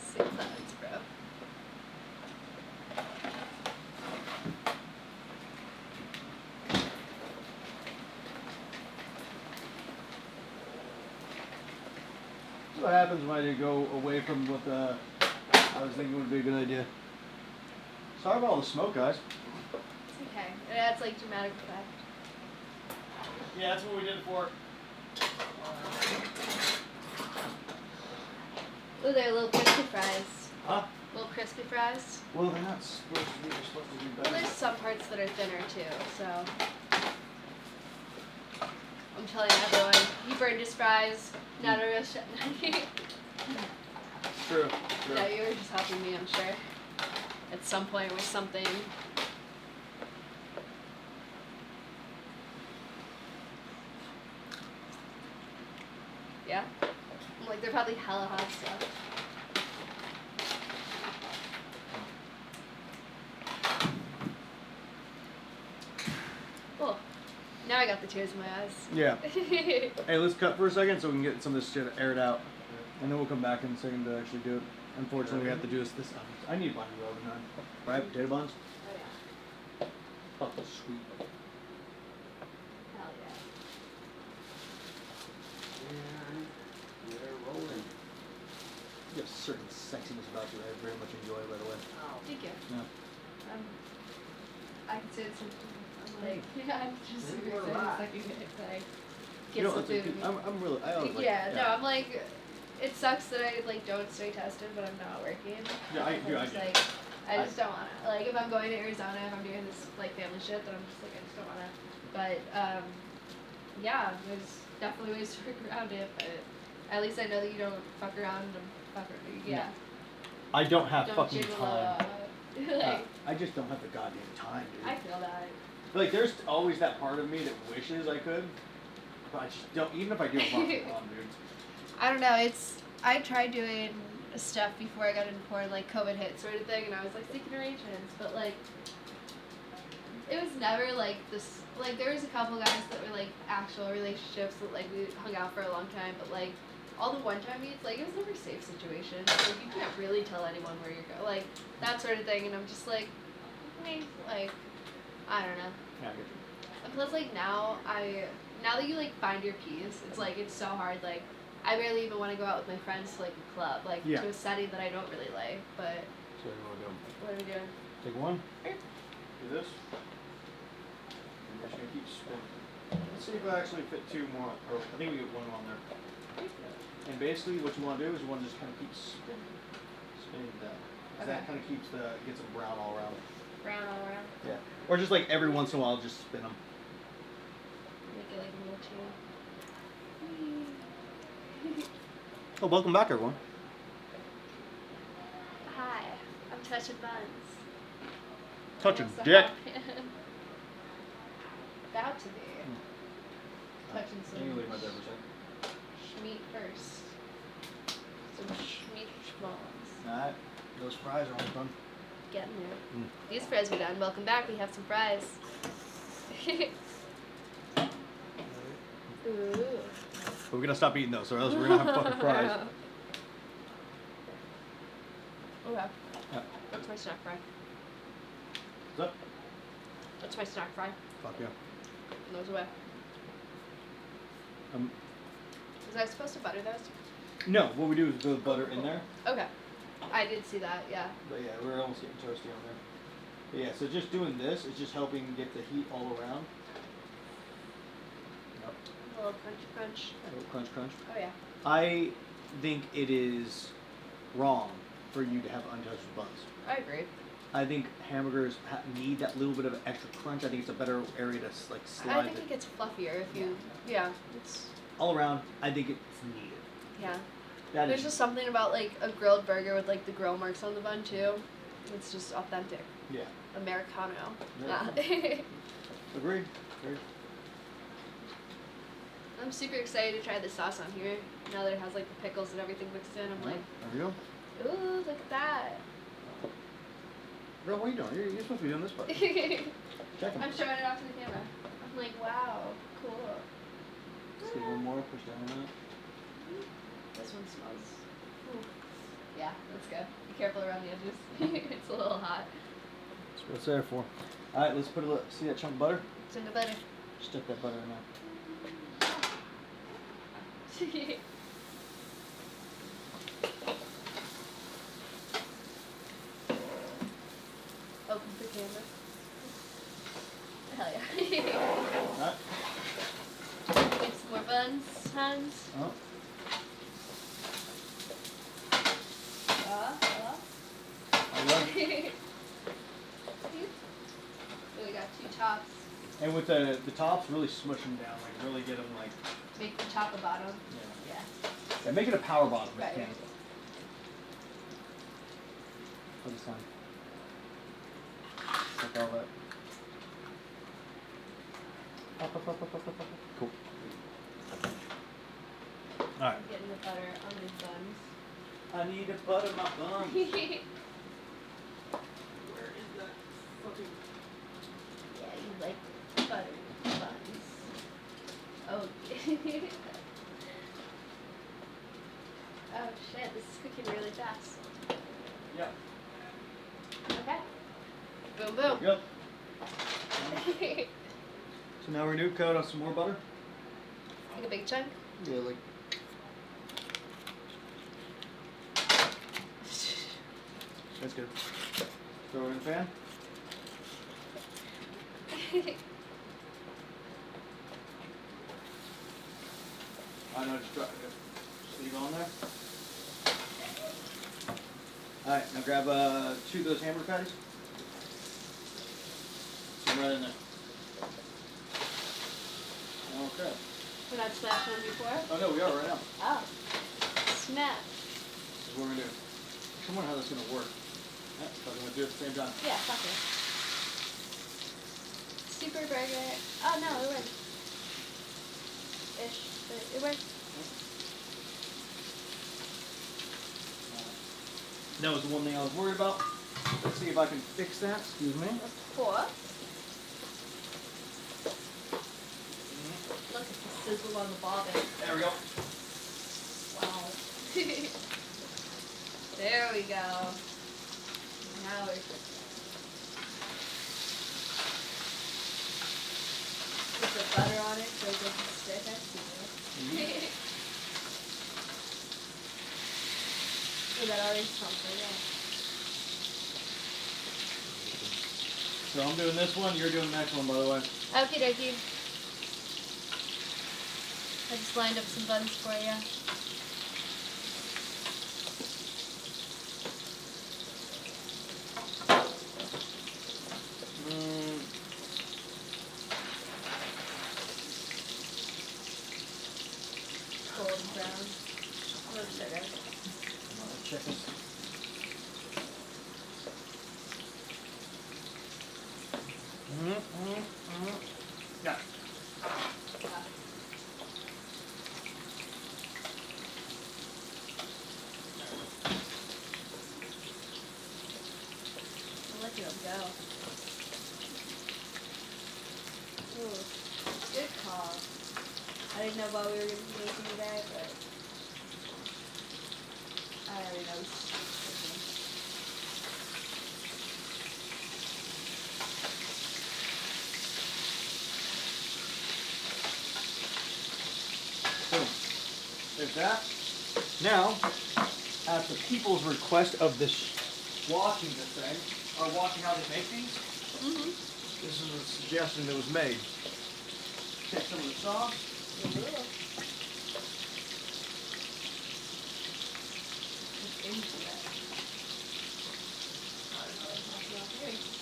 6 seconds, bro. That's what happens when I go away from what I was thinking would be a good idea. Sorry about all the smoke, guys. It's okay. It adds like dramatic effect. Yeah, that's what we did it for. Ooh, they're little crispy fries. Huh? Little crispy fries. Well, they're not supposed to be. They're supposed to be Well, better. there's some parts that are thinner too, so. I'm telling everyone, he burned his fries. Not a real chef. True. True. No, you were just helping me, I'm sure. At some point with something. Yeah? I'm like, they're probably hella hot stuff. Cool. Now I got the tears in my eyes. Yeah. Hey, let's cut for a second so we can get some of this shit aired out, and then we'll come back in a second to actually do it. Unfortunately, we have to do this oven. I need one of oven on. Right? Potato buns. Oh yeah. Oh, sweet. Hell yeah. And we're rolling. You have a certain sexiness about you that I very much enjoy, by the way. Oh. Thank you. Yeah. I can say the same thing. I'm like, yeah, I'm just Maybe super we're excited. live. It's like, You get know, some it's food. like, I'm really. I always like. Yeah, no, I'm like, it sucks that I like don't stay tested, but I'm not working. Yeah, I do. I'm I just do. like, I just don't wanna. Like, if I'm going to Arizona, if I'm doing this like family shit, then I'm just like, I just don't wanna. But yeah, there's definitely ways to work around it. But at least I know that you don't fuck around and fuck around. Yeah. I don't have Don't fucking jiggle time. like, I just don't have the goddamn time, dude. I feel that. Like, there's always that part of me that wishes I could, but I just don't. Even if I do, I'm not on, dude. I don't know. I tried doing stuff before I got into porn, like COVID hit sort of thing, and I was like seeking arrangements, but like it was never like this. Like there was a couple guys that were like actual relationships that like we hung out for a long time, but like all the one-time meets, like it was never a safe situation. Like you can't really tell anyone where you're going, like that sort of thing. And I'm just like, like I don't know. Yeah, I get you. And plus, like now that you like find your peace, it's like it's so hard. Like I barely even want to go out with my friends to like a club, like Yeah. to a setting that I don't really like. But So you want to do? what are we doing? Take one. Sure. Do this. I'm just gonna keep spinning. Let's see if I actually fit two more. Or I think we get one on there. And basically, what you want to do is you want to just kind of keep spinning that. 'Cause that Okay. kind of keeps gets them brown all around. Brown all around. Yeah. Or just like every once in a while, just spin them. Make it like a little chain. Oh, welcome back, everyone. Hi, I'm touching buns. Touching Almost a dick. hot pan. about to be. Touching some You can leave my there for a second. schmeat first. Some schmeat schmalls. Alright, those fries are almost done. Getting there. These fries are done. Welcome back. We have some fries. Ooh. But we're gonna stop eating those, or else we're gonna have fucking fries. Okay. Yeah. That's my snack fry. What's up? That's my snack fry. Fuck yeah. And those away. Was I supposed to butter those? No, what we do is build butter in there. Okay. I did see that, yeah. But yeah, we're almost getting toasty on there. But yeah, so just doing this is just helping get the heat all around. Yep. A little crunch crunch. A little crunch crunch. Oh yeah. I think it is wrong for you to have untouched buns. I agree. I think hamburgers need that little bit of extra crunch. I think it's a better area to like slide. I think it gets fluffier if you, yeah, it's, all around. I think it's needed. yeah. That There's is just something about like a grilled burger with like the grill marks on the bun too. It's just authentic. yeah. Americano. Agreed. Agreed. I'm super excited to try the sauce on here. Now that it has like the pickles and everything mixed in, I'm like, There you go. ooh, look at that. Girl, what are you doing? You're supposed to be doing this part. I'm Check them. showing it off to the camera. I'm like, wow, cool. Let's get one more. Push down on that. This one smells. Ooh. Yeah, that's good. Be careful around the edges. It's a little hot. That's what it's there for. All right, let's put a little. See that chunk of butter? It's in the butter. Stick that butter in there. Open the camera. Hell yeah. Alright. Get some more buns, Hans. Oh. Really got two tops. And with the tops, really smush them down. Like really get them like. Make the top a bottom. Yeah. Yeah. Yeah, make it a power bottom if Right. you can. For this time. Like all that. Up. Cool. Alright. Getting the butter on these buns. I need to butter my buns. Yeah, Where is that fucking... you like buttery buns. Oh, oh shit, this is cooking really fast. Yeah. Okay. Boom, boom. Yep. So now we're new coat on some more butter. Like a big chunk. Yeah, like. That's good. Throw it in the fan. I know, just leave it on there. Alright, now grab 2 of those hamburger patties. Put them right in there. Okay. We're not smashed one before? Oh no, we are right now. Oh. Snap. That's what we're gonna do. I wonder how that's gonna work. Yeah, so I'm gonna do it at the same time. Yeah, fuck it. Super burger. Oh no, it worked. Ish. But it worked. That was the one thing I was worried about. Let's see if I can fix that. Excuse me. Of course. Look at the sizzle on the bobbin. There we go. Wow. There we go. Now we're cooking. Put the butter on it so it doesn't stick. I see it. Oh, that already smells really good. So I'm doing this one, you're doing the next one, by the way. Okie dokie. I just lined up some buns for you. Golden brown. No sugar. Chicken. Yeah. go. Ooh, good call. I didn't know what we were going to be making today, but I already know. Boom. There's that. Now, at the people's request of this watching this thing, or watching how they make these, this is a suggestion that was made. Take some of the sauce.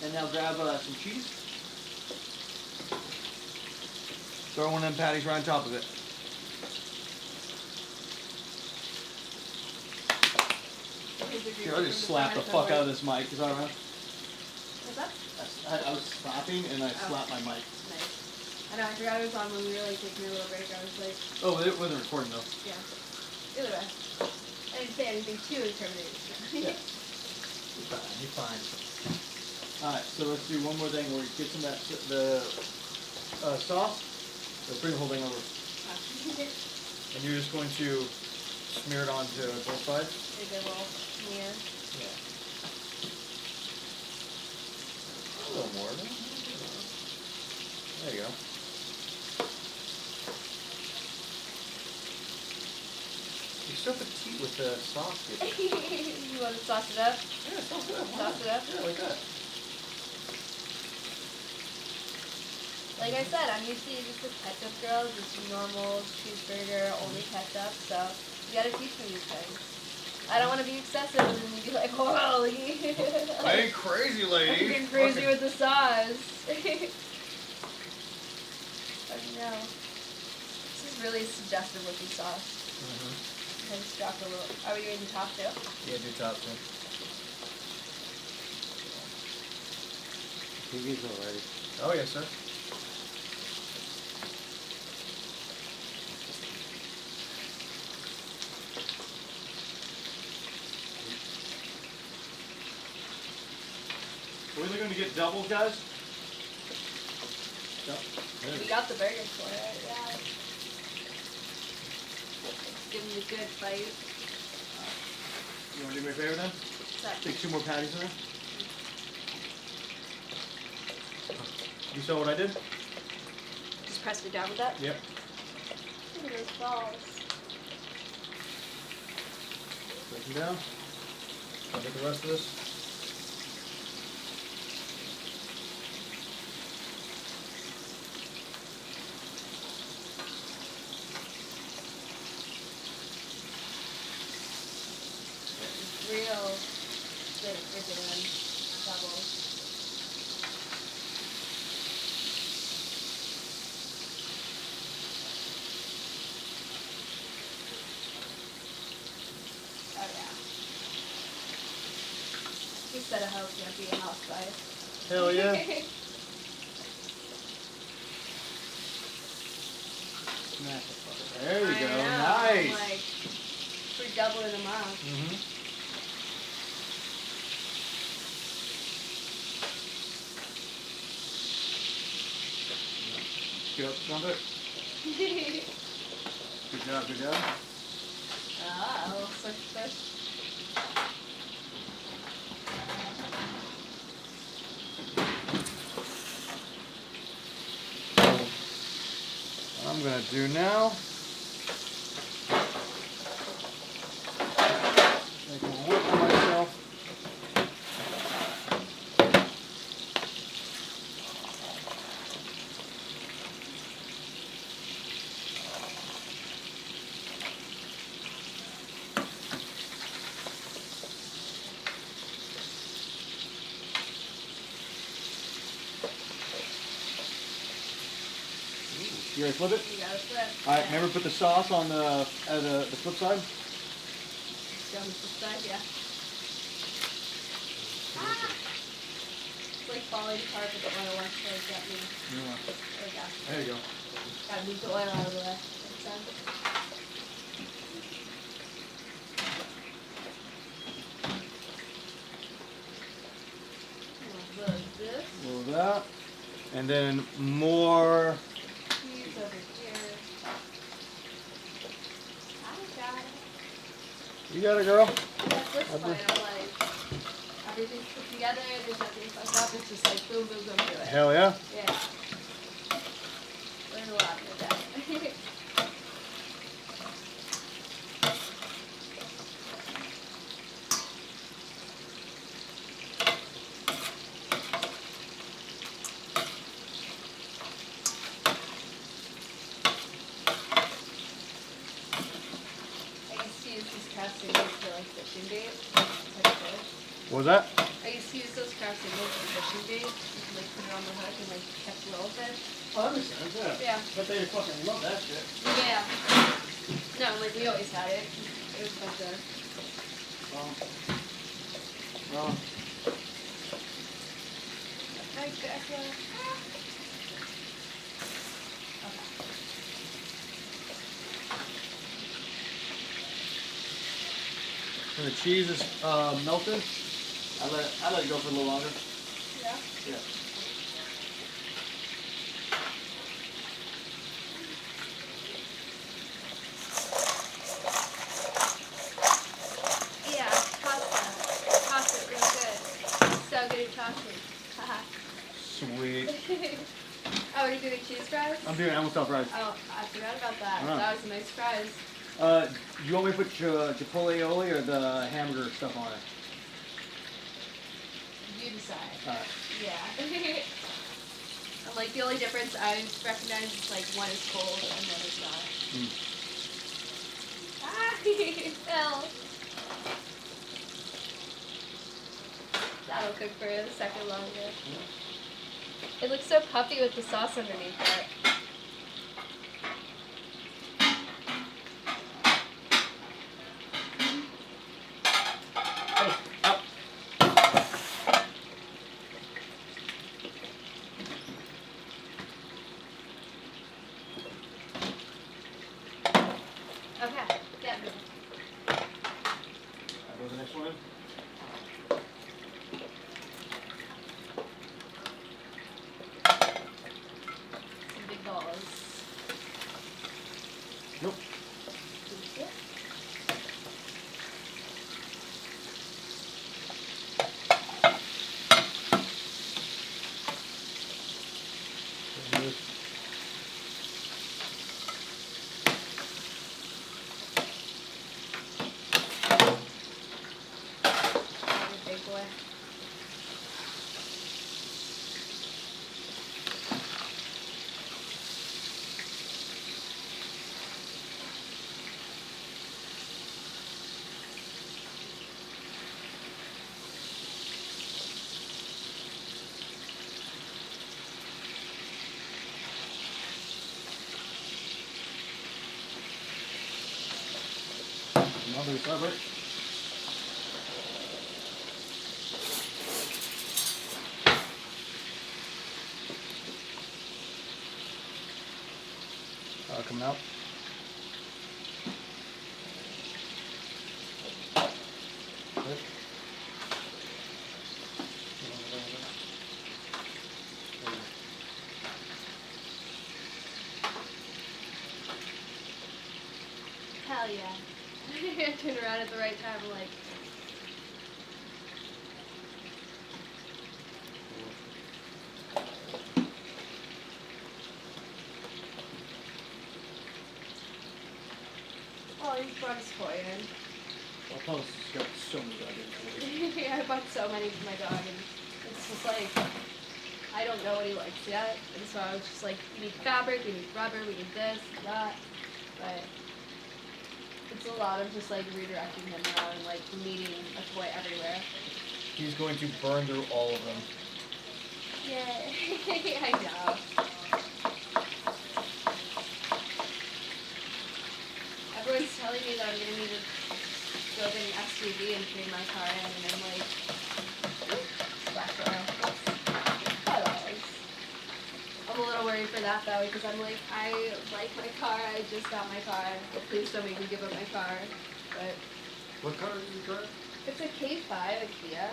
And now grab some cheese. Throw one of them patties right on top of it. Here, I'll just slap the fuck out of this mic. Is that right? What's that? I was slapping and I slapped my mic. Nice. I know, I forgot it was on when we were like taking a little break. I was like... Oh, it wasn't recording though. Yeah. Either way. I didn't say anything too incriminating. Yeah. You're fine. Alright, so let's do one more thing where we get some of the sauce. So bring the whole thing over. And you're just going to smear it onto both sides. Maybe a little smear. Yeah. A little more. There you go. You're so petite with the sauce. You want to sauce it up? Yeah, sauce it up. Sauce it up? Yeah, like that. Like I said, I'm usually just a ketchup girl, just normal cheeseburger, only ketchup, so you gotta teach me these things. I don't want to be excessive and then be like, holy. I ain't crazy, lady. I'm getting crazy with the sauce. I know. This is really suggestive looking sauce. I just dropped a little. Are we doing the top too? Yeah, do top too. TV's already. Oh, yes, sir. We're either going to get doubles, guys. We got the burgers for it, yeah. Give me a good bite. You want to do me a favor then? What's that? Take 2 more patties in there. You saw what I did? Just press it down with that? Yep. Look at those balls. Take them down. I'll get the rest of this. Real good freaking doubles. Oh yeah. He said a house can't be a housewife. Hell yeah. Smack the fucker. There you go. I know, Nice. I'm like, we're doubling them up. Get up some of it. Good job, good job. Ah, a little swish swish. What I'm gonna do now. Make a whip for myself. You ready to flip it? You gotta flip. Alright, remember put the sauce on the flip side? Down the flip side, yeah. It's like falling apart with the oil wants to like get me. Yeah. There we go. There you go. Gotta move the oil out of the way. Makes sense. Oh, look. of that. And then more. Cheese over here. I got it. You got it, girl. That's this point. I'm like, everything's put together. There's nothing fucked up. It's just like boom, boom, boom, do it. Hell yeah. Yeah. Learn a lot with that. Fishing bait. What was that? I used to use those craft singles for fishing bait. You can like put it on the hook and like catch little fish. Oh, that makes sense, yeah. Yeah. But they fucking love that shit. Yeah. No, like we always had it. It was fun to. Well. I guess. Okay. When the cheese is melted, I let it go for a little longer. Yeah. Yeah. Yeah, pasta. Pasta, real good. So good at tossing. Haha. Sweet. Oh, are you doing cheese fries? I'm doing almost style fries. Oh, I forgot about that. Alright. That was a nice fries. You want me to put chipotle aioli or the hamburger stuff on it? You decide. Alright. Yeah. And like the only difference I recognize is like one is cold and one is not. Ah, hell. That'll cook for a second longer. It looks so puffy with the sauce underneath it. Okay, yeah. That goes the next one. Some big balls. Nope. Yeah. Big boy. Another fabric. Coming out. Okay. Hell yeah. I turned around at the right time, I'm like, oh, he brought his toy in. Well, Thomas has got so many goddamn toys. Yeah, I bought so many for my dog, and it's just like, I don't know what he likes yet, and so I was just like, we need fabric, we need rubber, we need this, that, but it's a lot of just like redirecting him around and like needing a toy everywhere. He's going to burn through all of them. Yay. I know. Everyone's telling me that I'm gonna need to go get an SUV and trade my car in, and I'm like, splash oil. $5. I'm a little worried for that though, because I'm like, I like my car, I just got my car, but please don't make me give up my car. But What car is your car? it's a K5, a Kia.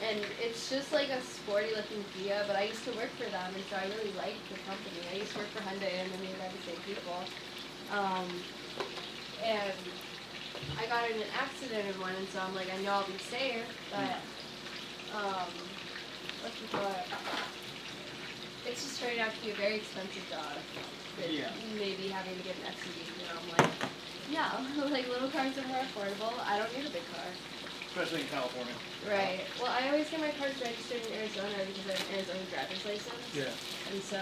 And it's just like a sporty looking Kia, but I used to work for them, and so I really liked the company. I used to work for Hyundai, and then they were the same people. And I got in an accident in one, and so I'm like, I know I'll be safe, but what's it called? It's just turning out to be a very expensive dog. Yeah. Maybe having to get an SUV, you know, I'm like, no, like little cars are more affordable. I don't need a big car. Especially in California. Right. Well, I always get my cars registered in Arizona because I have an Arizona driver's license. Yeah. And so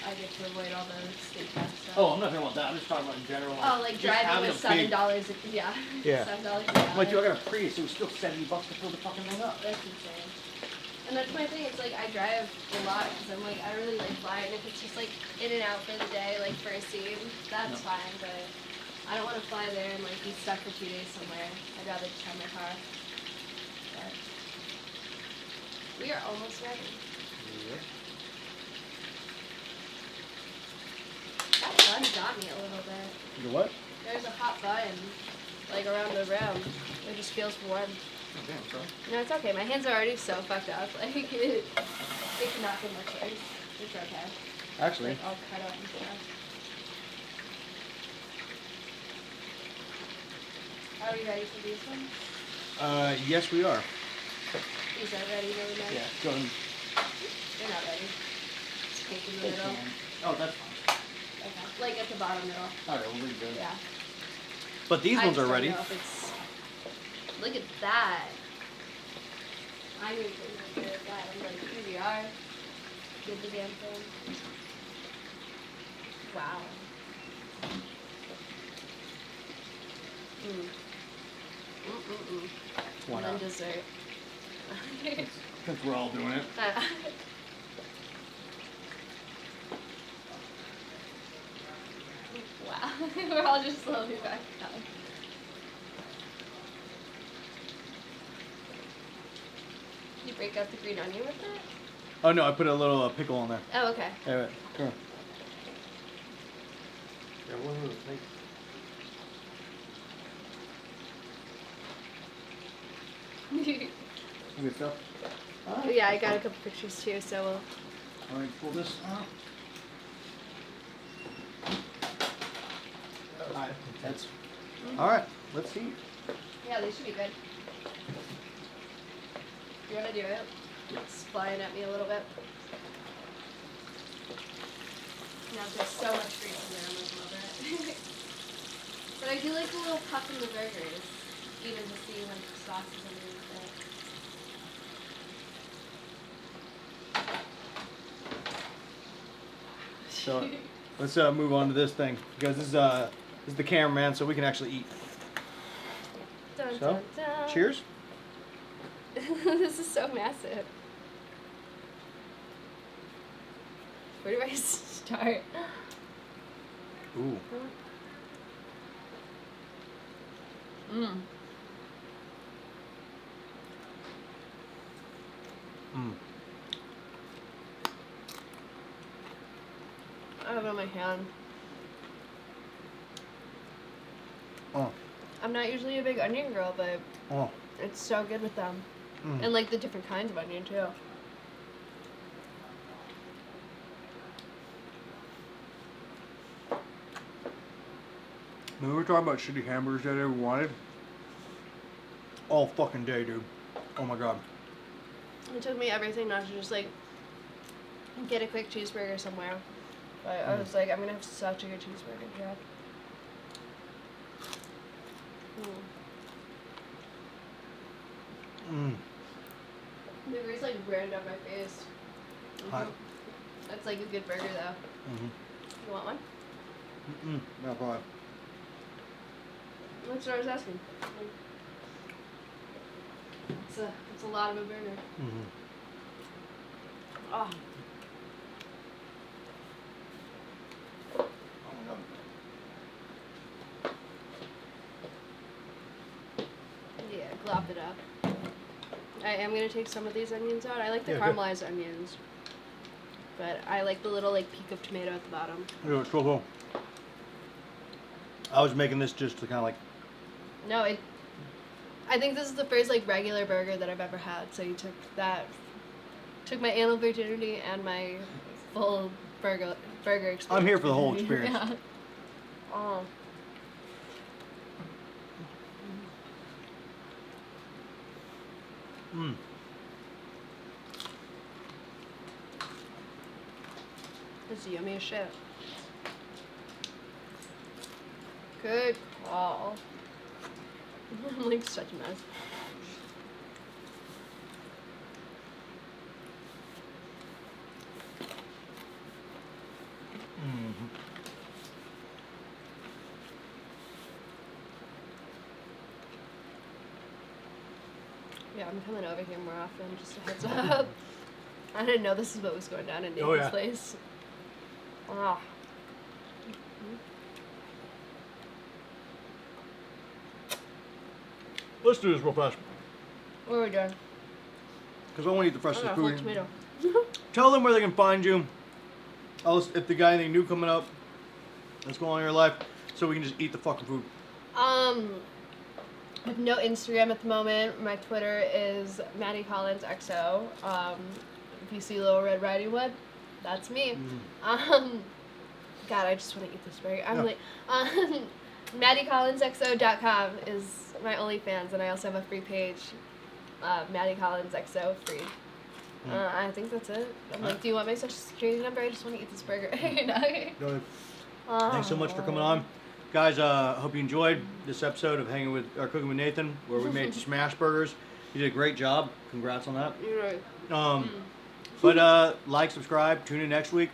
I get to avoid all the state tax stuff. Oh, I'm not talking about that. I'm just talking about in general. Oh, like just driving having with a big- $7 Yeah. $7 a gallon. Like, dude, I got a Prius. It was still $70 to fill the fucking thing up. That's insane. And that's my thing. It's like I drive a lot because I'm like I really like flying. If it's just like in and out for the day, like for a scene, that's No. fine. But I don't want to fly there and like be stuck for 2 days somewhere. I'd rather just have my car. But we are almost ready. Yeah. That bun got me a little bit. You what? There's a hot bun, like around the rim. It just feels warm. Oh, damn, sorry. No, it's okay. My hands are already so fucked up. Like it cannot get much worse. It's okay. Actually. Like all cut up and stuff. Are we ready for these ones? Yes, we are. These are ready, really nice. Yeah, go ahead. They're not ready. Just cake in the middle. Oh, that's fine. Okay. Like at the bottom middle. Alright, we'll leave it. Yeah. But these I ones just are don't ready. know if it's... Look at that. I need to look at that. I'm like, here we are. Did the damn thing. Wow. Why And then not? dessert. Since we're all doing it. Wow. We're all just slowly back down. Did you break out the green onion with that? Oh no, I put a little pickle on there. Oh, okay. Hey, wait, come on. Yeah, one of those things. Good stuff. Yeah, I got a couple pictures too, so we'll... Alright, pull this out. Alright, that's... Alright, let's see. Yeah, they should be good. You wanna do it? It's flying at me a little bit. Now there's so much grease in there, I'm gonna love it. But I do like the little puff in the burgers. Even just seeing like the sauces underneath it. So, let's move on to this thing. Because this is the cameraman, so we can actually eat. Dun, So, dun, dun. cheers. This is so massive. Where do I start? Ooh. Mmm. Mm. I have it on my hand. Oh. I'm not usually a big onion girl, but Oh. it's so good with them. Mm. And like the different kinds of onion too. We were talking about shitty hamburgers that I ever wanted. All fucking day, dude. Oh my god. It took me everything not to just like get a quick cheeseburger somewhere. But I was like, I'm gonna have such a good cheeseburger here. Mm. The grease like burned up my face. Hot. That's like a good burger though. Mm-hmm. You want one? Mm-mm. No problem. That's what I was asking. It's a lot of a burger. Mm-hmm. Oh. Yeah, glop it up. I am gonna take some of these onions out. I like the Yeah, good. caramelized onions. But I like the little like peak of tomato at the bottom. Yeah, it's cool. I was making this just to kind of like No, I think this is the first like regular burger that I've ever had. So you took my animal virginity and my full burger experience. I'm here for the whole experience. Yeah. Oh. Mm. This is yummy as shit. Good call. I'm like such a mess. Mm-hmm. Yeah, I'm coming over here more often, just a heads up. I didn't know this is what was going down in Nathan's Oh, yeah. place. Ah. Let's do this real fast. What are we doing? Because I want to eat the freshest I got a whole food. tomato. Tell them where they can find you. If the guy anything new coming up, what's going on in your life, so we can just eat the fucking food. I have no Instagram at the moment. My Twitter is Madi Collins XO. If you see Little Red Riding Hood, that's me. God, I just want to eat this burger. I'm like, MadiCollinsXO.com is my OnlyFans, and I also have a free page, Madi Collins XO free. I think that's it. I'm like, do you want my social security number? I just want to eat this burger. You know? Go ahead. Thanks so much for coming on. Guys, hope you enjoyed this episode of Cooking with Nathan, where we made smash burgers. You did a great job. Congrats on that. You're right. But like, subscribe, tune in next week.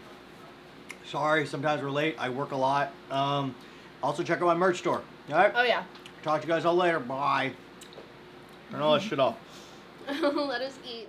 Sorry, sometimes we're late. I work a lot. Also, check out my merch store. All right? Oh, yeah. Talk to you guys all later. Bye. Turn all that shit off. Let us eat.